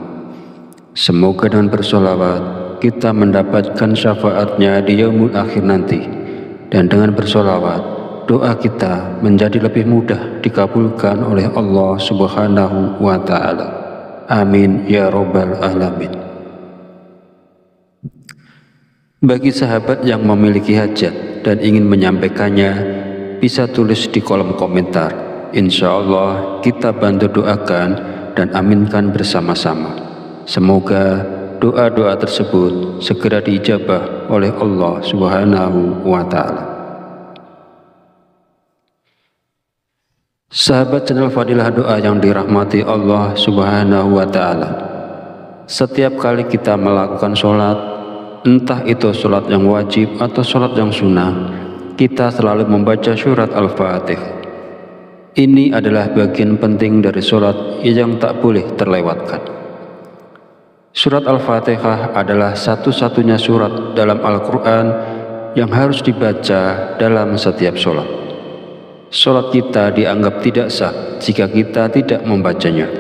Semoga dengan bersolawat kita mendapatkan syafaatnya di yaumul akhir nanti, dan dengan bersolawat doa kita menjadi lebih mudah dikabulkan oleh Allah Subhanahu wa Ta'ala. Amin ya Rabbal Alamin. Bagi sahabat yang memiliki hajat dan ingin menyampaikannya, bisa tulis di kolom komentar. Insya Allah kita bantu doakan dan aminkan bersama-sama. Semoga doa-doa tersebut segera diijabah oleh Allah Subhanahu wa Ta'ala. Sahabat channel Fadilah Doa yang dirahmati Allah Subhanahu wa Ta'ala, setiap kali kita melakukan sholat, entah itu sholat yang wajib atau sholat yang sunnah, kita selalu membaca surat Al-Fatihah. Ini adalah bagian penting dari sholat yang tak boleh terlewatkan. Surat Al-Fatihah adalah satu-satunya surat dalam Al-Quran yang harus dibaca dalam setiap sholat. Sholat kita dianggap tidak sah jika kita tidak membacanya.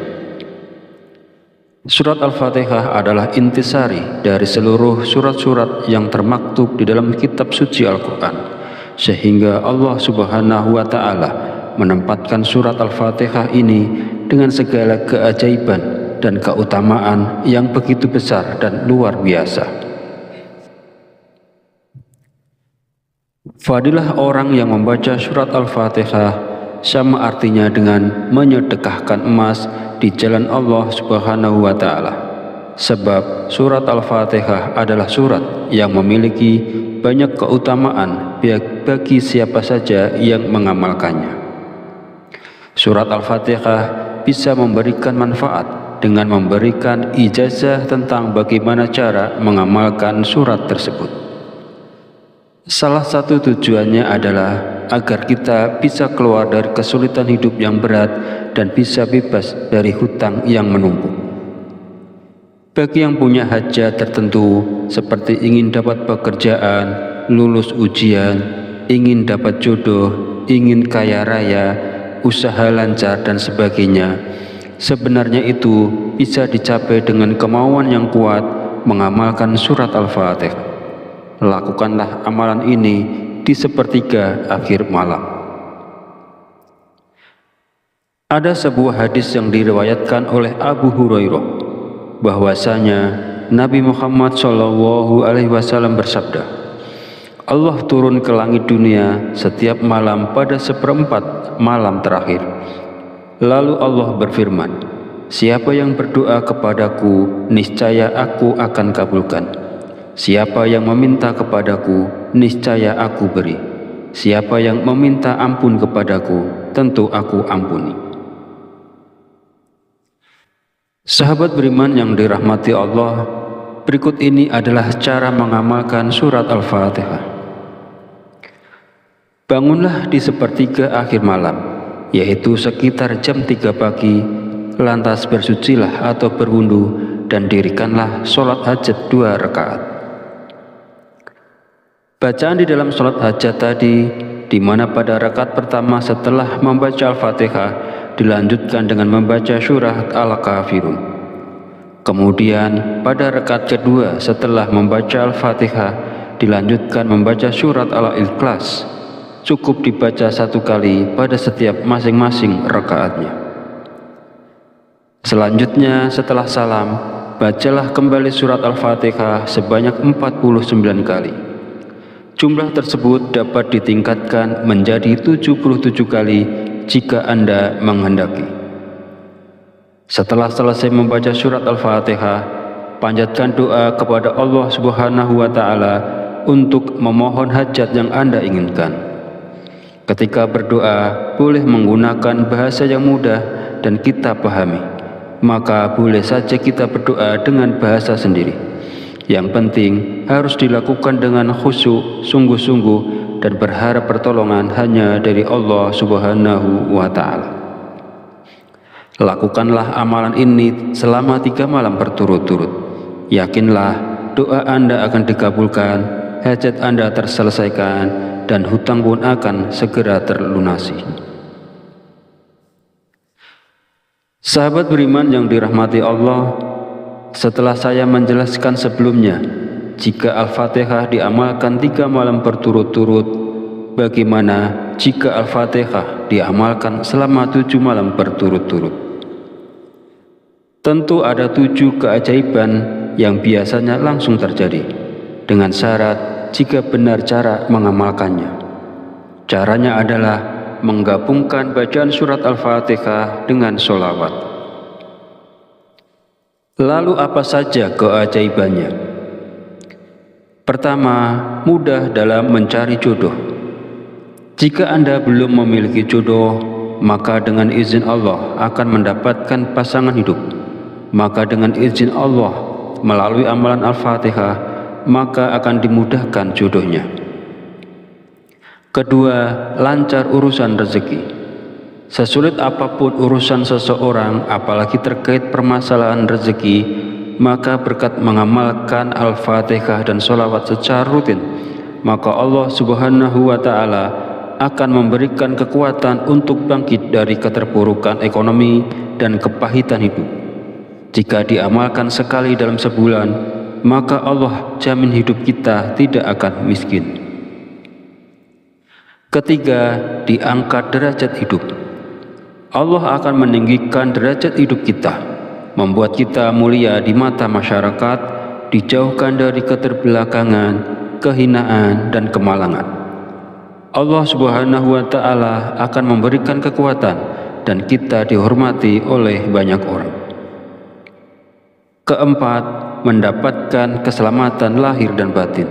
Surat Al-Fatihah adalah intisari dari seluruh surat-surat yang termaktub di dalam kitab suci Al-Quran, sehingga Allah Subhanahu wa Ta'ala menempatkan surat Al-Fatihah ini dengan segala keajaiban dan keutamaan yang begitu besar dan luar biasa. Fadilah orang yang membaca surat Al-Fatihah sama artinya dengan menyedekahkan emas di jalan Allah Subhanahu wa Ta'ala. Sebab surat Al-Fatihah adalah surat yang memiliki banyak keutamaan bagi siapa saja yang mengamalkannya. Surat Al-Fatihah bisa memberikan manfaat dengan memberikan ijazah tentang bagaimana cara mengamalkan surat tersebut. Salah satu tujuannya adalah agar kita bisa keluar dari kesulitan hidup yang berat dan bisa bebas dari hutang yang menumpuk. Bagi yang punya hajat tertentu seperti ingin dapat pekerjaan, lulus ujian, ingin dapat jodoh, ingin kaya raya, usaha lancar dan sebagainya, sebenarnya itu bisa dicapai dengan kemauan yang kuat mengamalkan surat Al-Fatihah. Lakukanlah amalan ini di sepertiga akhir malam. Ada sebuah hadis yang diriwayatkan oleh Abu Hurairah bahwasanya Nabi Muhammad SAW bersabda, Allah turun ke langit dunia setiap malam pada seperempat malam terakhir. Lalu Allah berfirman, siapa yang berdoa kepadaku, niscaya aku akan kabulkan. Siapa yang meminta kepadaku, niscaya aku beri. Siapa yang meminta ampun kepadaku, tentu aku ampuni. Sahabat beriman yang dirahmati Allah, berikut ini adalah cara mengamalkan surat Al-Fatihah. Bangunlah di sepertiga akhir malam, yaitu sekitar jam 3 pagi, lantas bersucilah atau berwudu dan dirikanlah sholat hajat 2 rakaat. Bacaan di dalam sholat hajat tadi, di mana pada rakaat pertama setelah membaca Al-Fatihah dilanjutkan dengan membaca surat Al-Kafirun. Kemudian pada rakaat kedua setelah membaca Al-Fatihah dilanjutkan membaca surat Al-Ikhlas. Cukup dibaca 1 kali pada setiap masing-masing rakaatnya. Selanjutnya setelah salam, bacalah kembali surat Al-Fatihah sebanyak 49 kali. Jumlah tersebut dapat ditingkatkan menjadi 77 kali jika Anda menghendaki. Setelah selesai membaca surat Al-Fatihah, panjatkan doa kepada Allah Subhanahu wa Ta'ala untuk memohon hajat yang Anda inginkan. Ketika berdoa, boleh menggunakan bahasa yang mudah dan kita pahami, maka boleh saja kita berdoa dengan bahasa sendiri. Yang penting harus dilakukan dengan khusyuk, sungguh-sungguh, dan berharap pertolongan hanya dari Allah Subhanahu wa Ta'ala. Lakukanlah amalan ini selama 3 malam berturut-turut. Yakinlah doa Anda akan dikabulkan, hajat Anda terselesaikan, dan hutang pun akan segera terlunasi. Sahabat beriman yang dirahmati Allah, setelah saya menjelaskan sebelumnya, jika Al-Fatihah diamalkan 3 malam berturut-turut, bagaimana jika Al-Fatihah diamalkan selama 7 malam berturut-turut? Tentu ada 7 keajaiban yang biasanya langsung terjadi, dengan syarat jika benar cara mengamalkannya. Caranya adalah menggabungkan bacaan surat Al-Fatihah dengan sholawat. Lalu apa saja keajaibannya? Pertama, mudah dalam mencari jodoh. Jika Anda belum memiliki jodoh, maka dengan izin Allah akan mendapatkan pasangan hidup. Maka dengan izin Allah melalui amalan Al-Fatihah, maka akan dimudahkan jodohnya. Kedua, lancar urusan rezeki. Sesulit apapun urusan seseorang, apalagi terkait permasalahan rezeki, maka berkat mengamalkan Al-Fatihah dan sholawat secara rutin, maka Allah Subhanahu wa Ta'ala akan memberikan kekuatan untuk bangkit dari keterpurukan ekonomi dan kepahitan hidup. Jika diamalkan sekali dalam sebulan, maka Allah jamin hidup kita tidak akan miskin. Ketiga, diangkat derajat hidup. Allah akan meninggikan derajat hidup kita, membuat kita mulia di mata masyarakat, dijauhkan dari keterbelakangan, kehinaan, dan kemalangan. Allah Subhanahu wa Ta'ala akan memberikan kekuatan dan kita dihormati oleh banyak orang. Keempat, mendapatkan keselamatan lahir dan batin.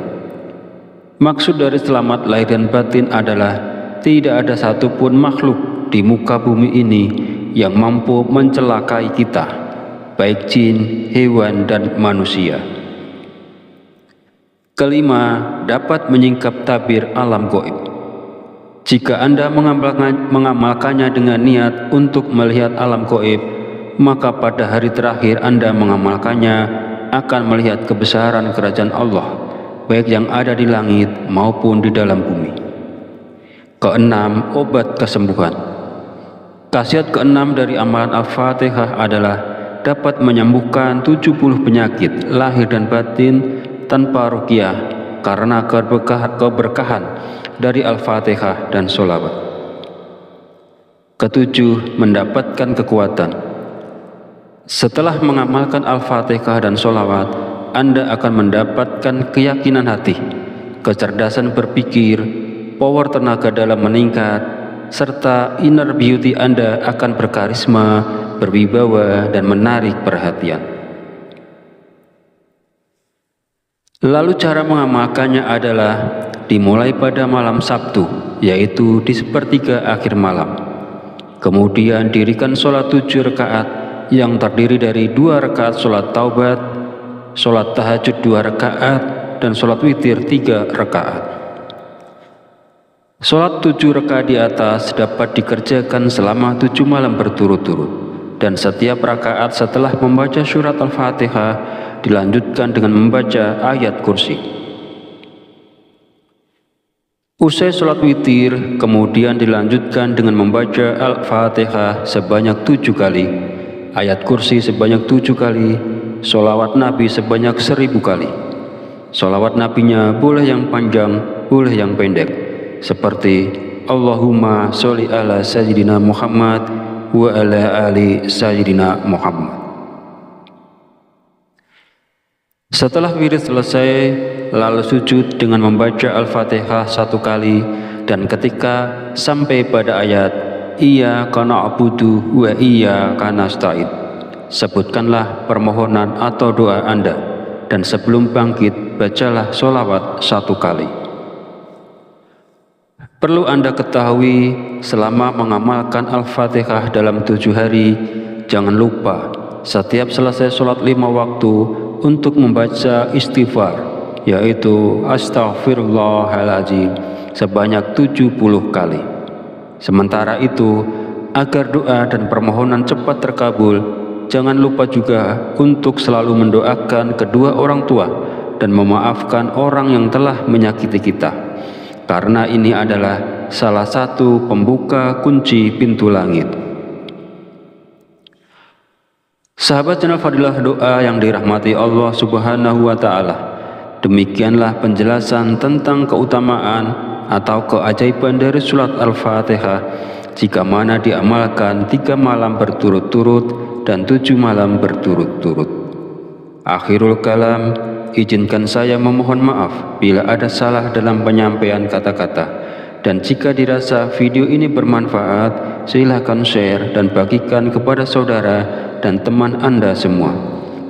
Maksud dari selamat lahir dan batin adalah tidak ada satupun makhluk di muka bumi ini yang mampu mencelakai kita, baik jin, hewan, dan manusia. Kelima, dapat menyingkap tabir alam gaib. Jika Anda mengamalkannya dengan niat untuk melihat alam gaib, maka pada hari terakhir Anda mengamalkannya akan melihat kebesaran kerajaan Allah, baik yang ada di langit maupun di dalam bumi. Keenam, obat kesembuhan. Khasiat keenam dari amalan Al-Fatihah adalah dapat menyembuhkan 70 penyakit lahir dan batin tanpa ruqyah karena keberkahan dari Al-Fatihah dan sholawat. Ketujuh, mendapatkan kekuatan. Setelah mengamalkan Al-Fatihah dan sholawat, Anda akan mendapatkan keyakinan hati, kecerdasan berpikir, power tenaga dalam meningkat, serta inner beauty Anda akan berkarisma, berwibawa, dan menarik perhatian. Lalu cara mengamalkannya adalah dimulai pada malam Sabtu, yaitu di sepertiga akhir malam. Kemudian dirikan sholat 7 rakaat yang terdiri dari 2 rakaat sholat taubat, sholat tahajud 2 rakaat, dan sholat witir 3 rakaat. Sholat 7 rakaat di atas dapat dikerjakan selama 7 malam berturut-turut, dan setiap rakaat setelah membaca surat Al-Fatihah dilanjutkan dengan membaca ayat kursi. Usai sholat witir, kemudian dilanjutkan dengan membaca Al-Fatihah sebanyak 7 kali, ayat kursi sebanyak 7 kali, sholawat Nabi sebanyak 1000 kali. Sholawat Nabinya boleh yang panjang, boleh yang pendek, seperti Allahumma sholli ala sayyidina Muhammad wa ala ali sayyidina Muhammad. Setelah wirid selesai, lalu sujud dengan membaca Al-Fatihah 1 kali, dan ketika sampai pada ayat Iyyaka na'budu wa iyyaka nasta'in, sebutkanlah permohonan atau doa Anda, dan sebelum bangkit bacalah sholawat 1 kali. Perlu Anda ketahui, selama mengamalkan Al-Fatihah dalam 7 hari, jangan lupa setiap selesai sholat 5 waktu untuk membaca istighfar, yaitu Astaghfirullahaladzim sebanyak 70 kali. Sementara itu, agar doa dan permohonan cepat terkabul, jangan lupa juga untuk selalu mendoakan kedua orang tua dan memaafkan orang yang telah menyakiti kita, karena ini adalah salah satu pembuka kunci pintu langit. Sahabat channel Fadilah Doa yang dirahmati Allah Subhanahu wa Ta'ala, demikianlah penjelasan tentang keutamaan atau keajaiban dari surat Al-Fatihah jika mana diamalkan 3 malam berturut-turut dan 7 malam berturut-turut. Akhirul kalam, izinkan saya memohon maaf bila ada salah dalam penyampaian kata-kata, dan jika dirasa video ini bermanfaat, silahkan share dan bagikan kepada saudara dan teman Anda semua.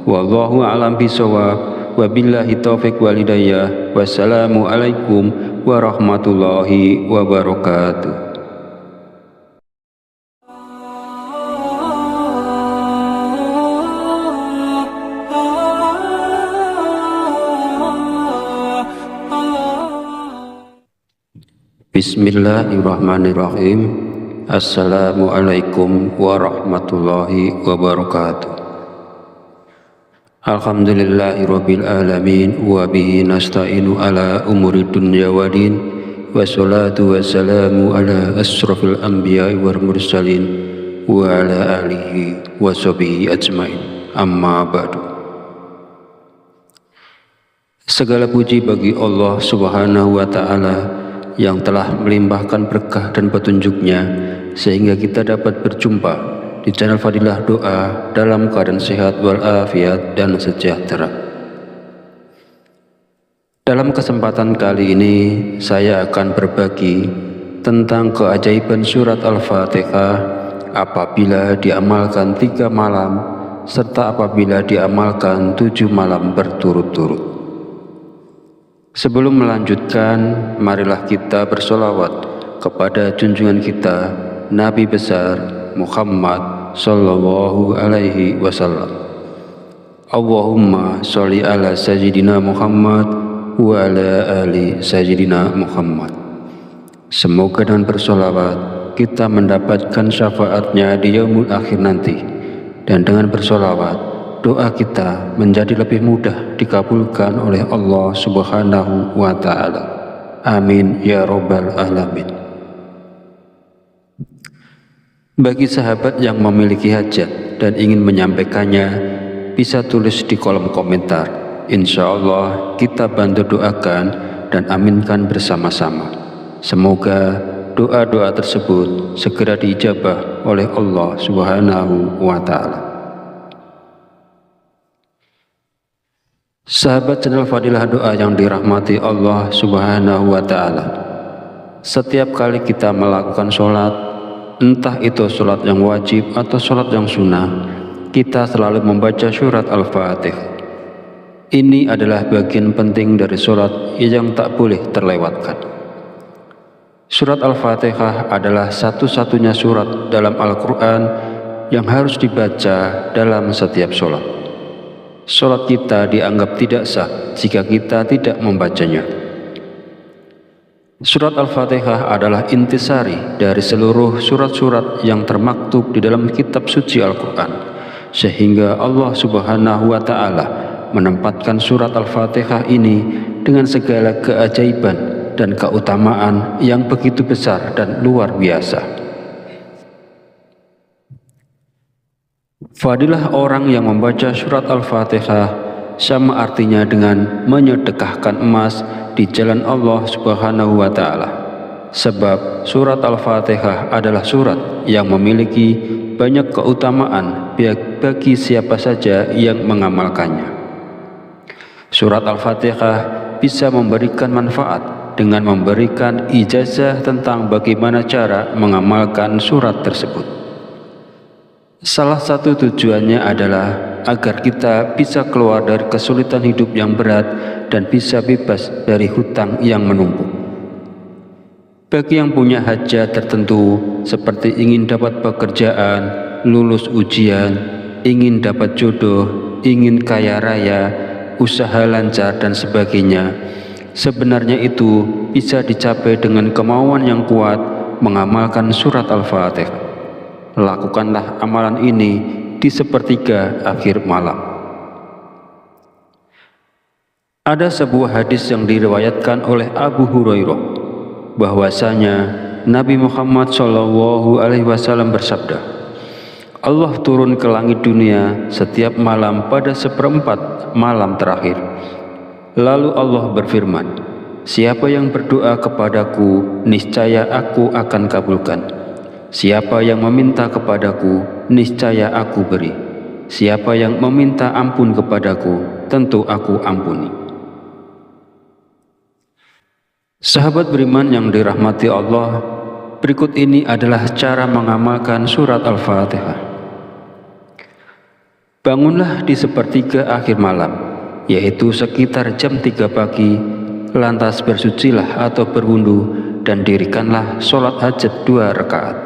Wallahu a'lam bishawab, wabillahi taufiq wal hidayah. Wassalamu alaikum warahmatullahi wabarakatuh. Bismillahirrahmanirrahim. Assalamualaikum warahmatullahi wabarakatuh. Alhamdulillahirabbil alamin wa bihi nasta'inu ala umuri dunya waddin, wassalatu wassalamu ala asrofil anbiya'i wal mursalin wa ala alihi wa sahbihi ajmain. Amma ba'du. Segala puji bagi Allah Subhanahu wa Ta'ala yang telah melimpahkan berkah dan petunjuknya sehingga kita dapat berjumpa di channel Fadilah Doa dalam keadaan sehat walafiat dan sejahtera. Dalam kesempatan kali ini saya akan berbagi tentang keajaiban surat Al-Fatihah apabila diamalkan 3 malam serta apabila diamalkan 7 malam berturut-turut. Sebelum melanjutkan, marilah kita bersolawat kepada junjungan kita Nabi besar Muhammad sallallahu alaihi wasallam. Allahumma sholli ala sayyidina Muhammad wa ala ali sayyidina Muhammad. Semoga dengan bersolawat kita mendapatkan syafaatnya di yaumul akhir nanti, dan dengan bersolawat doa kita menjadi lebih mudah dikabulkan oleh Allah Subhanahu wa Ta'ala. Amin ya Rabbal Alamin. Bagi sahabat yang memiliki hajat dan ingin menyampaikannya, bisa tulis di kolom komentar. Insya Allah kita bantu doakan dan aminkan bersama-sama. Semoga doa-doa tersebut segera diijabah oleh Allah Subhanahu wa Ta'ala. Sahabat channel Fadilah Doa yang dirahmati Allah Subhanahu wa Ta'ala, setiap kali kita melakukan sholat, entah itu sholat yang wajib atau sholat yang sunnah, kita selalu membaca surat Al-Fatihah. Ini adalah bagian penting dari sholat yang tak boleh terlewatkan. Surat Al-Fatihah adalah satu-satunya surat dalam Al-Quran yang harus dibaca dalam setiap sholat. Sholat kita dianggap tidak sah jika kita tidak membacanya. Surat Al-Fatihah adalah intisari dari seluruh surat-surat yang termaktub di dalam kitab suci Al-Quran, sehingga Allah Subhanahu wa Ta'ala menempatkan surat Al-Fatihah ini dengan segala keajaiban dan keutamaan yang begitu besar dan luar biasa. Fadilah orang yang membaca surat Al-Fatihah sama artinya dengan menyedekahkan emas di jalan Allah Subhanahu wa Ta'ala. Sebab surat Al-Fatihah adalah surat yang memiliki banyak keutamaan bagi siapa saja yang mengamalkannya. Surat Al-Fatihah bisa memberikan manfaat dengan memberikan ijazah tentang bagaimana cara mengamalkan surat tersebut. Salah satu tujuannya adalah agar kita bisa keluar dari kesulitan hidup yang berat dan bisa bebas dari hutang yang menumpuk. Bagi yang punya hajat tertentu seperti ingin dapat pekerjaan, lulus ujian, ingin dapat jodoh, ingin kaya raya, usaha lancar dan sebagainya, sebenarnya itu bisa dicapai dengan kemauan yang kuat mengamalkan surat Al-Fatihah. Lakukanlah amalan ini di sepertiga akhir malam. Ada sebuah hadis yang diriwayatkan oleh Abu Hurairah bahwasanya Nabi Muhammad SAW bersabda, Allah turun ke langit dunia setiap malam pada seperempat malam terakhir. Lalu Allah berfirman, siapa yang berdoa kepadaku, niscaya aku akan kabulkan. Siapa yang meminta kepadaku, niscaya aku beri. Siapa yang meminta ampun kepadaku, tentu aku ampuni. Sahabat beriman yang dirahmati Allah, berikut ini adalah cara mengamalkan surat Al-Fatihah. Bangunlah di sepertiga akhir malam, yaitu sekitar jam 3 pagi, lantas bersucilah atau berwudu dan dirikanlah sholat hajat 2 rakaat.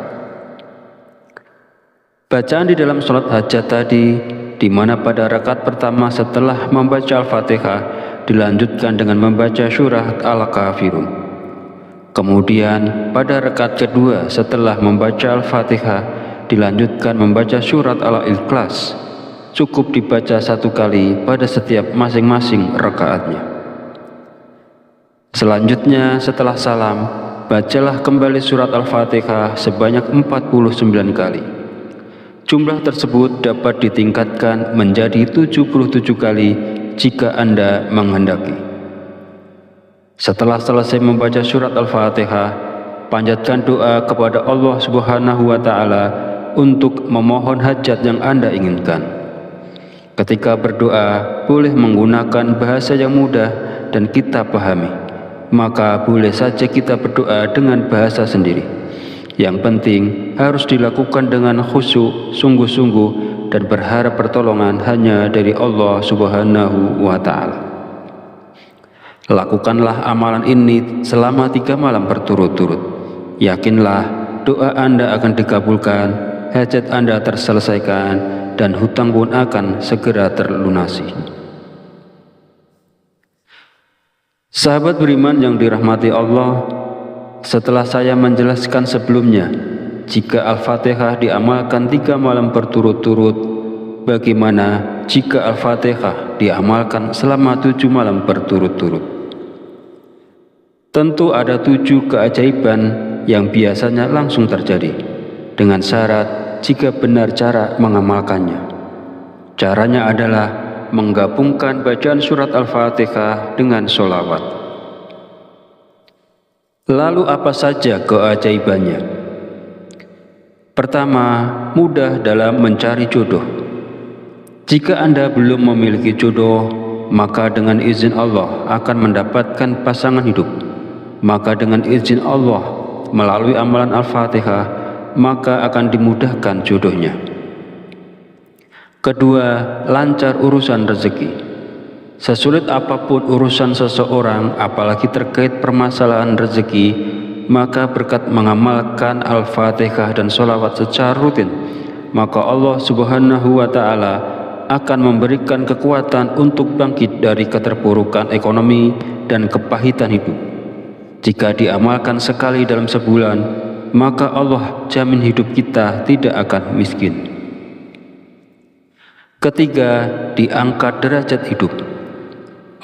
Bacaan di dalam sholat hajat tadi, di mana pada rakaat pertama setelah membaca Al-Fatihah dilanjutkan dengan membaca surah Al-Kafirun. Kemudian pada rakaat kedua setelah membaca Al-Fatihah dilanjutkan membaca surat Al-Ikhlas. Cukup dibaca 1 kali pada setiap masing-masing rakaatnya. Selanjutnya setelah salam, bacalah kembali surat Al-Fatihah sebanyak 49 kali. Jumlah tersebut dapat ditingkatkan menjadi 77 kali jika Anda menghendaki. Setelah selesai membaca surat Al-Fatihah, panjatkan doa kepada Allah Subhanahu wa Ta'ala untuk memohon hajat yang Anda inginkan. Ketika berdoa, boleh menggunakan bahasa yang mudah dan kita pahami. Maka boleh saja kita berdoa dengan bahasa sendiri. Yang penting harus dilakukan dengan khusyuk, sungguh-sungguh, dan berharap pertolongan hanya dari Allah Subhanahu wa Ta'ala. Lakukanlah amalan ini selama 3 malam berturut-turut. Yakinlah doa Anda akan dikabulkan, hajat Anda terselesaikan, dan hutang pun akan segera terlunasi. Sahabat beriman yang dirahmati Allah, setelah saya menjelaskan sebelumnya, jika Al-Fatihah diamalkan 3 malam berturut-turut, bagaimana jika Al-Fatihah diamalkan selama 7 malam berturut-turut? Tentu ada 7 keajaiban yang biasanya langsung terjadi, dengan syarat jika benar cara mengamalkannya. Caranya adalah menggabungkan bacaan surat Al-Fatihah dengan sholawat. Lalu apa saja keajaibannya? Pertama, mudah dalam mencari jodoh. Jika Anda belum memiliki jodoh, maka dengan izin Allah akan mendapatkan pasangan hidup. Maka dengan izin Allah melalui amalan Al-Fatihah, maka akan dimudahkan jodohnya. Kedua, lancar urusan rezeki. Sesulit apapun urusan seseorang, apalagi terkait permasalahan rezeki, maka berkat mengamalkan Al-Fatihah dan sholawat secara rutin, maka Allah Subhanahu wa Ta'ala akan memberikan kekuatan untuk bangkit dari keterpurukan ekonomi dan kepahitan hidup. Jika diamalkan sekali dalam sebulan, maka Allah jamin hidup kita tidak akan miskin. Ketiga, diangkat derajat hidup.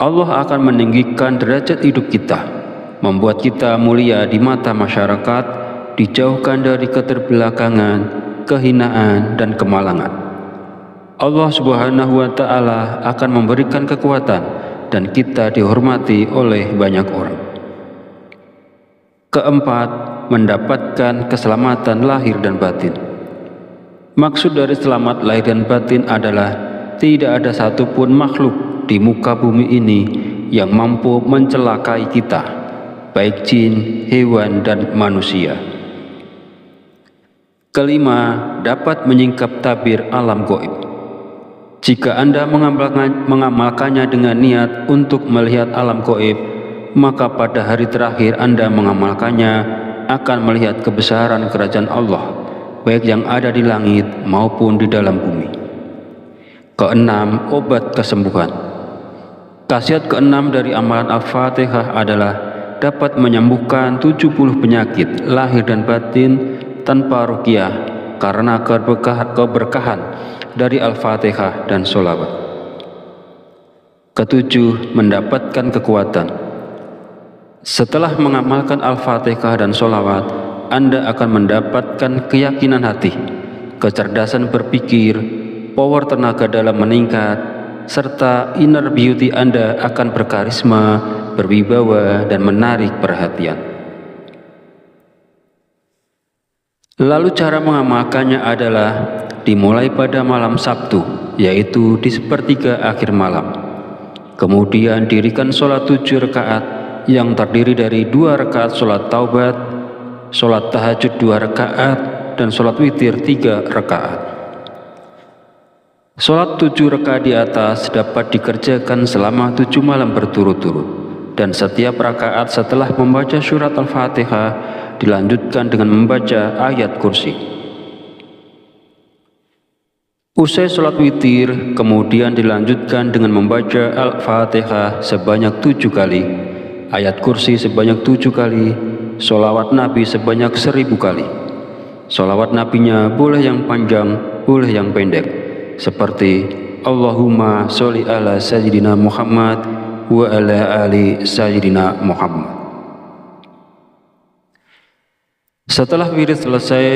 Allah akan meninggikan derajat hidup kita, membuat kita mulia di mata masyarakat, dijauhkan dari keterbelakangan, kehinaan, dan kemalangan. Allah Subhanahu wa Ta'ala akan memberikan kekuatan dan kita dihormati oleh banyak orang. Keempat, mendapatkan keselamatan lahir dan batin. Maksud dari selamat lahir dan batin adalah tidak ada satupun makhluk di muka bumi ini yang mampu mencelakai kita, baik jin, hewan, dan manusia. Kelima, dapat menyingkap tabir alam gaib. Jika Anda mengamalkannya dengan niat untuk melihat alam gaib, maka pada hari terakhir Anda mengamalkannya, akan melihat kebesaran kerajaan Allah, baik yang ada di langit maupun di dalam bumi. Keenam, obat kesembuhan. Khasiat keenam dari amalan Al-Fatihah adalah dapat menyembuhkan 70 penyakit lahir dan batin tanpa ruqyah karena keberkahan dari Al-Fatihah dan sholawat. Ketujuh, mendapatkan kekuatan. Setelah mengamalkan Al-Fatihah dan sholawat, Anda akan mendapatkan keyakinan hati, kecerdasan berpikir, power tenaga dalam meningkat, serta inner beauty Anda akan berkarisma, berwibawa, dan menarik perhatian. Lalu cara mengamalkannya adalah dimulai pada malam Sabtu, yaitu di sepertiga akhir malam. Kemudian dirikan sholat 7 rakaat yang terdiri dari 2 rakaat sholat taubat, sholat tahajud 2 rakaat, dan sholat witir 3 rakaat. Sholat 7 rakaat di atas dapat dikerjakan selama 7 malam berturut-turut, dan setiap rakaat setelah membaca surat Al-Fatihah dilanjutkan dengan membaca ayat kursi. Usai sholat witir, kemudian dilanjutkan dengan membaca Al-Fatihah sebanyak 7 kali, ayat kursi sebanyak 7 kali, sholawat Nabi sebanyak 1000 kali. Sholawat Nabinya boleh yang panjang, boleh yang pendek, seperti Allahumma sholli ala sayyidina Muhammad wa ala ali sayyidina Muhammad. Setelah wirid selesai,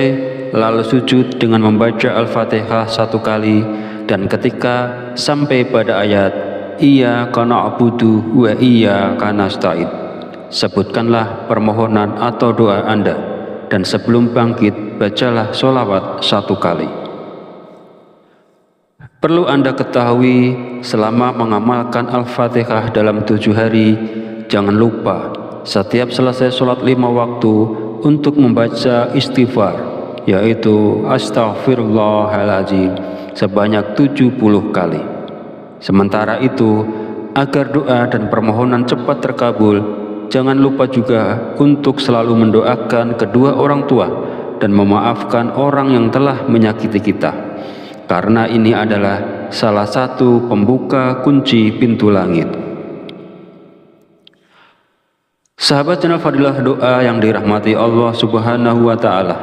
lalu sujud dengan membaca Al-Fatihah 1 kali, dan ketika sampai pada ayat Iyyaka na'budu wa iyyaka nasta'in, sebutkanlah permohonan atau doa Anda, dan sebelum bangkit bacalah sholawat 1 kali. Perlu Anda ketahui, selama mengamalkan Al-Fatihah dalam 7 hari, jangan lupa setiap selesai sholat 5 waktu untuk membaca istighfar, yaitu Astaghfirullahaladzim sebanyak 70 kali. Sementara itu, agar doa dan permohonan cepat terkabul, jangan lupa juga untuk selalu mendoakan kedua orang tua dan memaafkan orang yang telah menyakiti kita, karena ini adalah salah satu pembuka kunci pintu langit. Sahabat channel Fadilah Doa yang dirahmati Allah Subhanahu wa Ta'ala,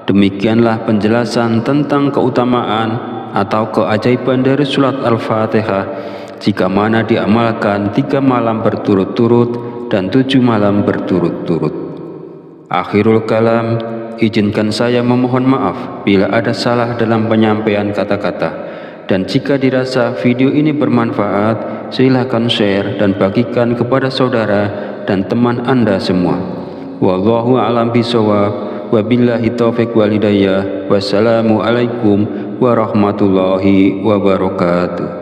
demikianlah penjelasan tentang keutamaan atau keajaiban dari surat Al-Fatihah jika mana diamalkan 3 malam berturut-turut dan 7 malam berturut-turut. Akhirul kalam, izinkan saya memohon maaf bila ada salah dalam penyampaian kata-kata, dan jika dirasa video ini bermanfaat, silahkan share dan bagikan kepada saudara dan teman Anda semua. Wallahu a'lam bishawab, wabillahi taufiq wal hidayah. Wassalamualaikum warahmatullahi wabarakatuh.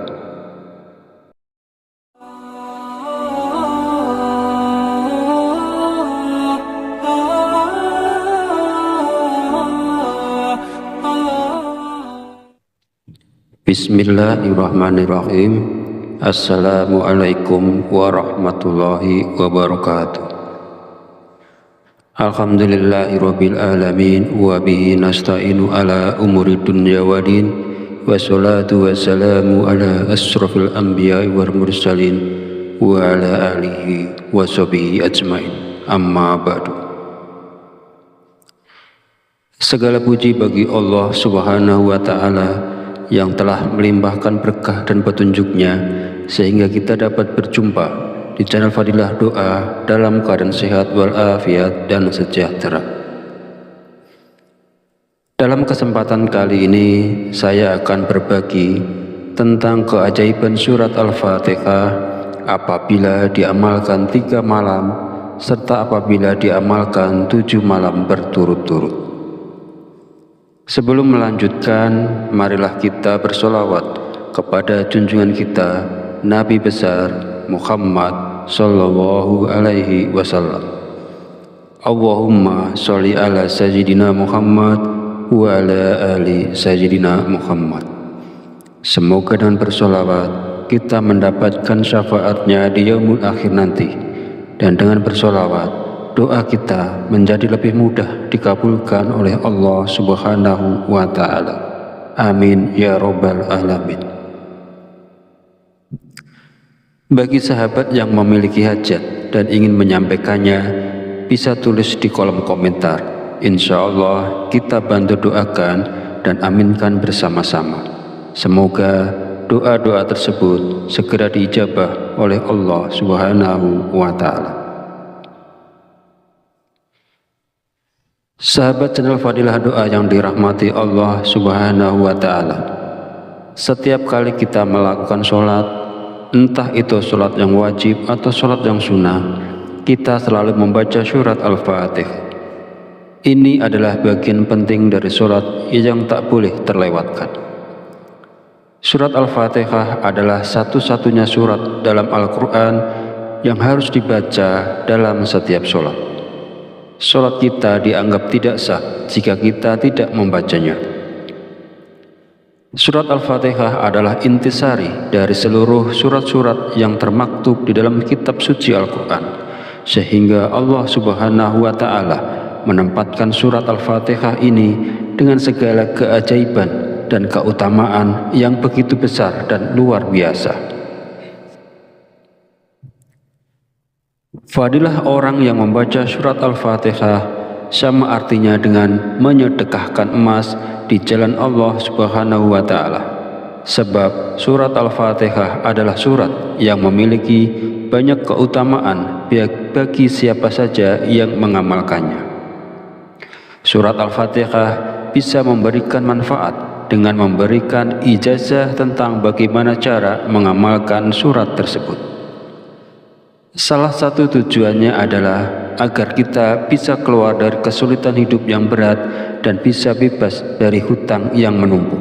Bismillahirrahmanirrahim. Assalamualaikum warahmatullahi wabarakatuh. Alhamdulillahirabbil alamin wa bihi nasta'inu ala umuri dunya waddin, wassalatu wassalamu ala asrofil anbiya'i wal mursalin wa ala alihi wa sahbihi ajmain. Amma ba'du. Segala puji bagi Allah Subhanahu wa Ta'ala yang telah melimpahkan berkah dan petunjuknya sehingga kita dapat berjumpa di channel Fadilah Doa dalam keadaan sehat walafiat dan sejahtera. Dalam kesempatan kali ini saya akan berbagi tentang keajaiban surat Al-Fatihah apabila diamalkan 3 malam serta apabila diamalkan 7 malam berturut-turut. Sebelum melanjutkan, marilah kita bersolawat kepada junjungan kita Nabi besar Muhammad sallallahu alaihi wasallam. Allahumma sholli ala sayyidina Muhammad wa ala ali sayyidina Muhammad. Semoga dengan bersolawat kita mendapatkan syafaatnya di yaumul akhir nanti, dan dengan bersolawat doa kita menjadi lebih mudah dikabulkan oleh Allah Subhanahu wa Ta'ala. Amin ya Rabbal Alamin. Bagi sahabat yang memiliki hajat dan ingin menyampaikannya, bisa tulis di kolom komentar. Insya Allah kita bantu doakan dan aminkan bersama-sama. Semoga doa-doa tersebut segera diijabah oleh Allah Subhanahu wa Ta'ala. Sahabat channel Fadilah Doa yang dirahmati Allah Subhanahu wa Ta'ala, setiap kali kita melakukan sholat, entah itu sholat yang wajib atau sholat yang sunnah, kita selalu membaca surat Al-Fatihah. Ini adalah bagian penting dari sholat yang tak boleh terlewatkan. Surat Al-Fatihah adalah satu-satunya surat dalam Al-Quran yang harus dibaca dalam setiap sholat. Sholat kita dianggap tidak sah jika kita tidak membacanya. Surat Al-Fatihah adalah intisari dari seluruh surat-surat yang termaktub di dalam kitab suci Al-Quran, sehingga Allah Subhanahu wa Ta'ala menempatkan surat Al-Fatihah ini dengan segala keajaiban dan keutamaan yang begitu besar dan luar biasa. Fadilah orang yang membaca surat Al-Fatihah sama artinya dengan menyedekahkan emas di jalan Allah Subhanahu wa Ta'ala. Sebab surat Al-Fatihah adalah surat yang memiliki banyak keutamaan bagi siapa saja yang mengamalkannya. Surat Al-Fatihah bisa memberikan manfaat dengan memberikan ijazah tentang bagaimana cara mengamalkan surat tersebut. Salah satu tujuannya adalah agar kita bisa keluar dari kesulitan hidup yang berat dan bisa bebas dari hutang yang menumpuk.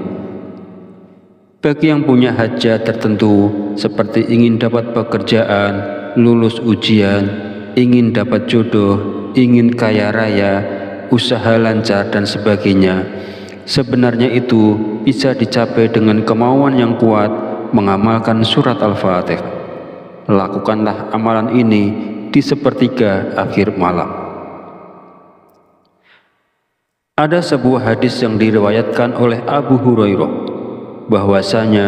Bagi yang punya hajat tertentu seperti ingin dapat pekerjaan, lulus ujian, ingin dapat jodoh, ingin kaya raya, usaha lancar dan sebagainya, sebenarnya itu bisa dicapai dengan kemauan yang kuat mengamalkan surat Al-Fatihah. Lakukanlah amalan ini di sepertiga akhir malam. Ada sebuah hadis yang diriwayatkan oleh Abu Hurairah bahwasanya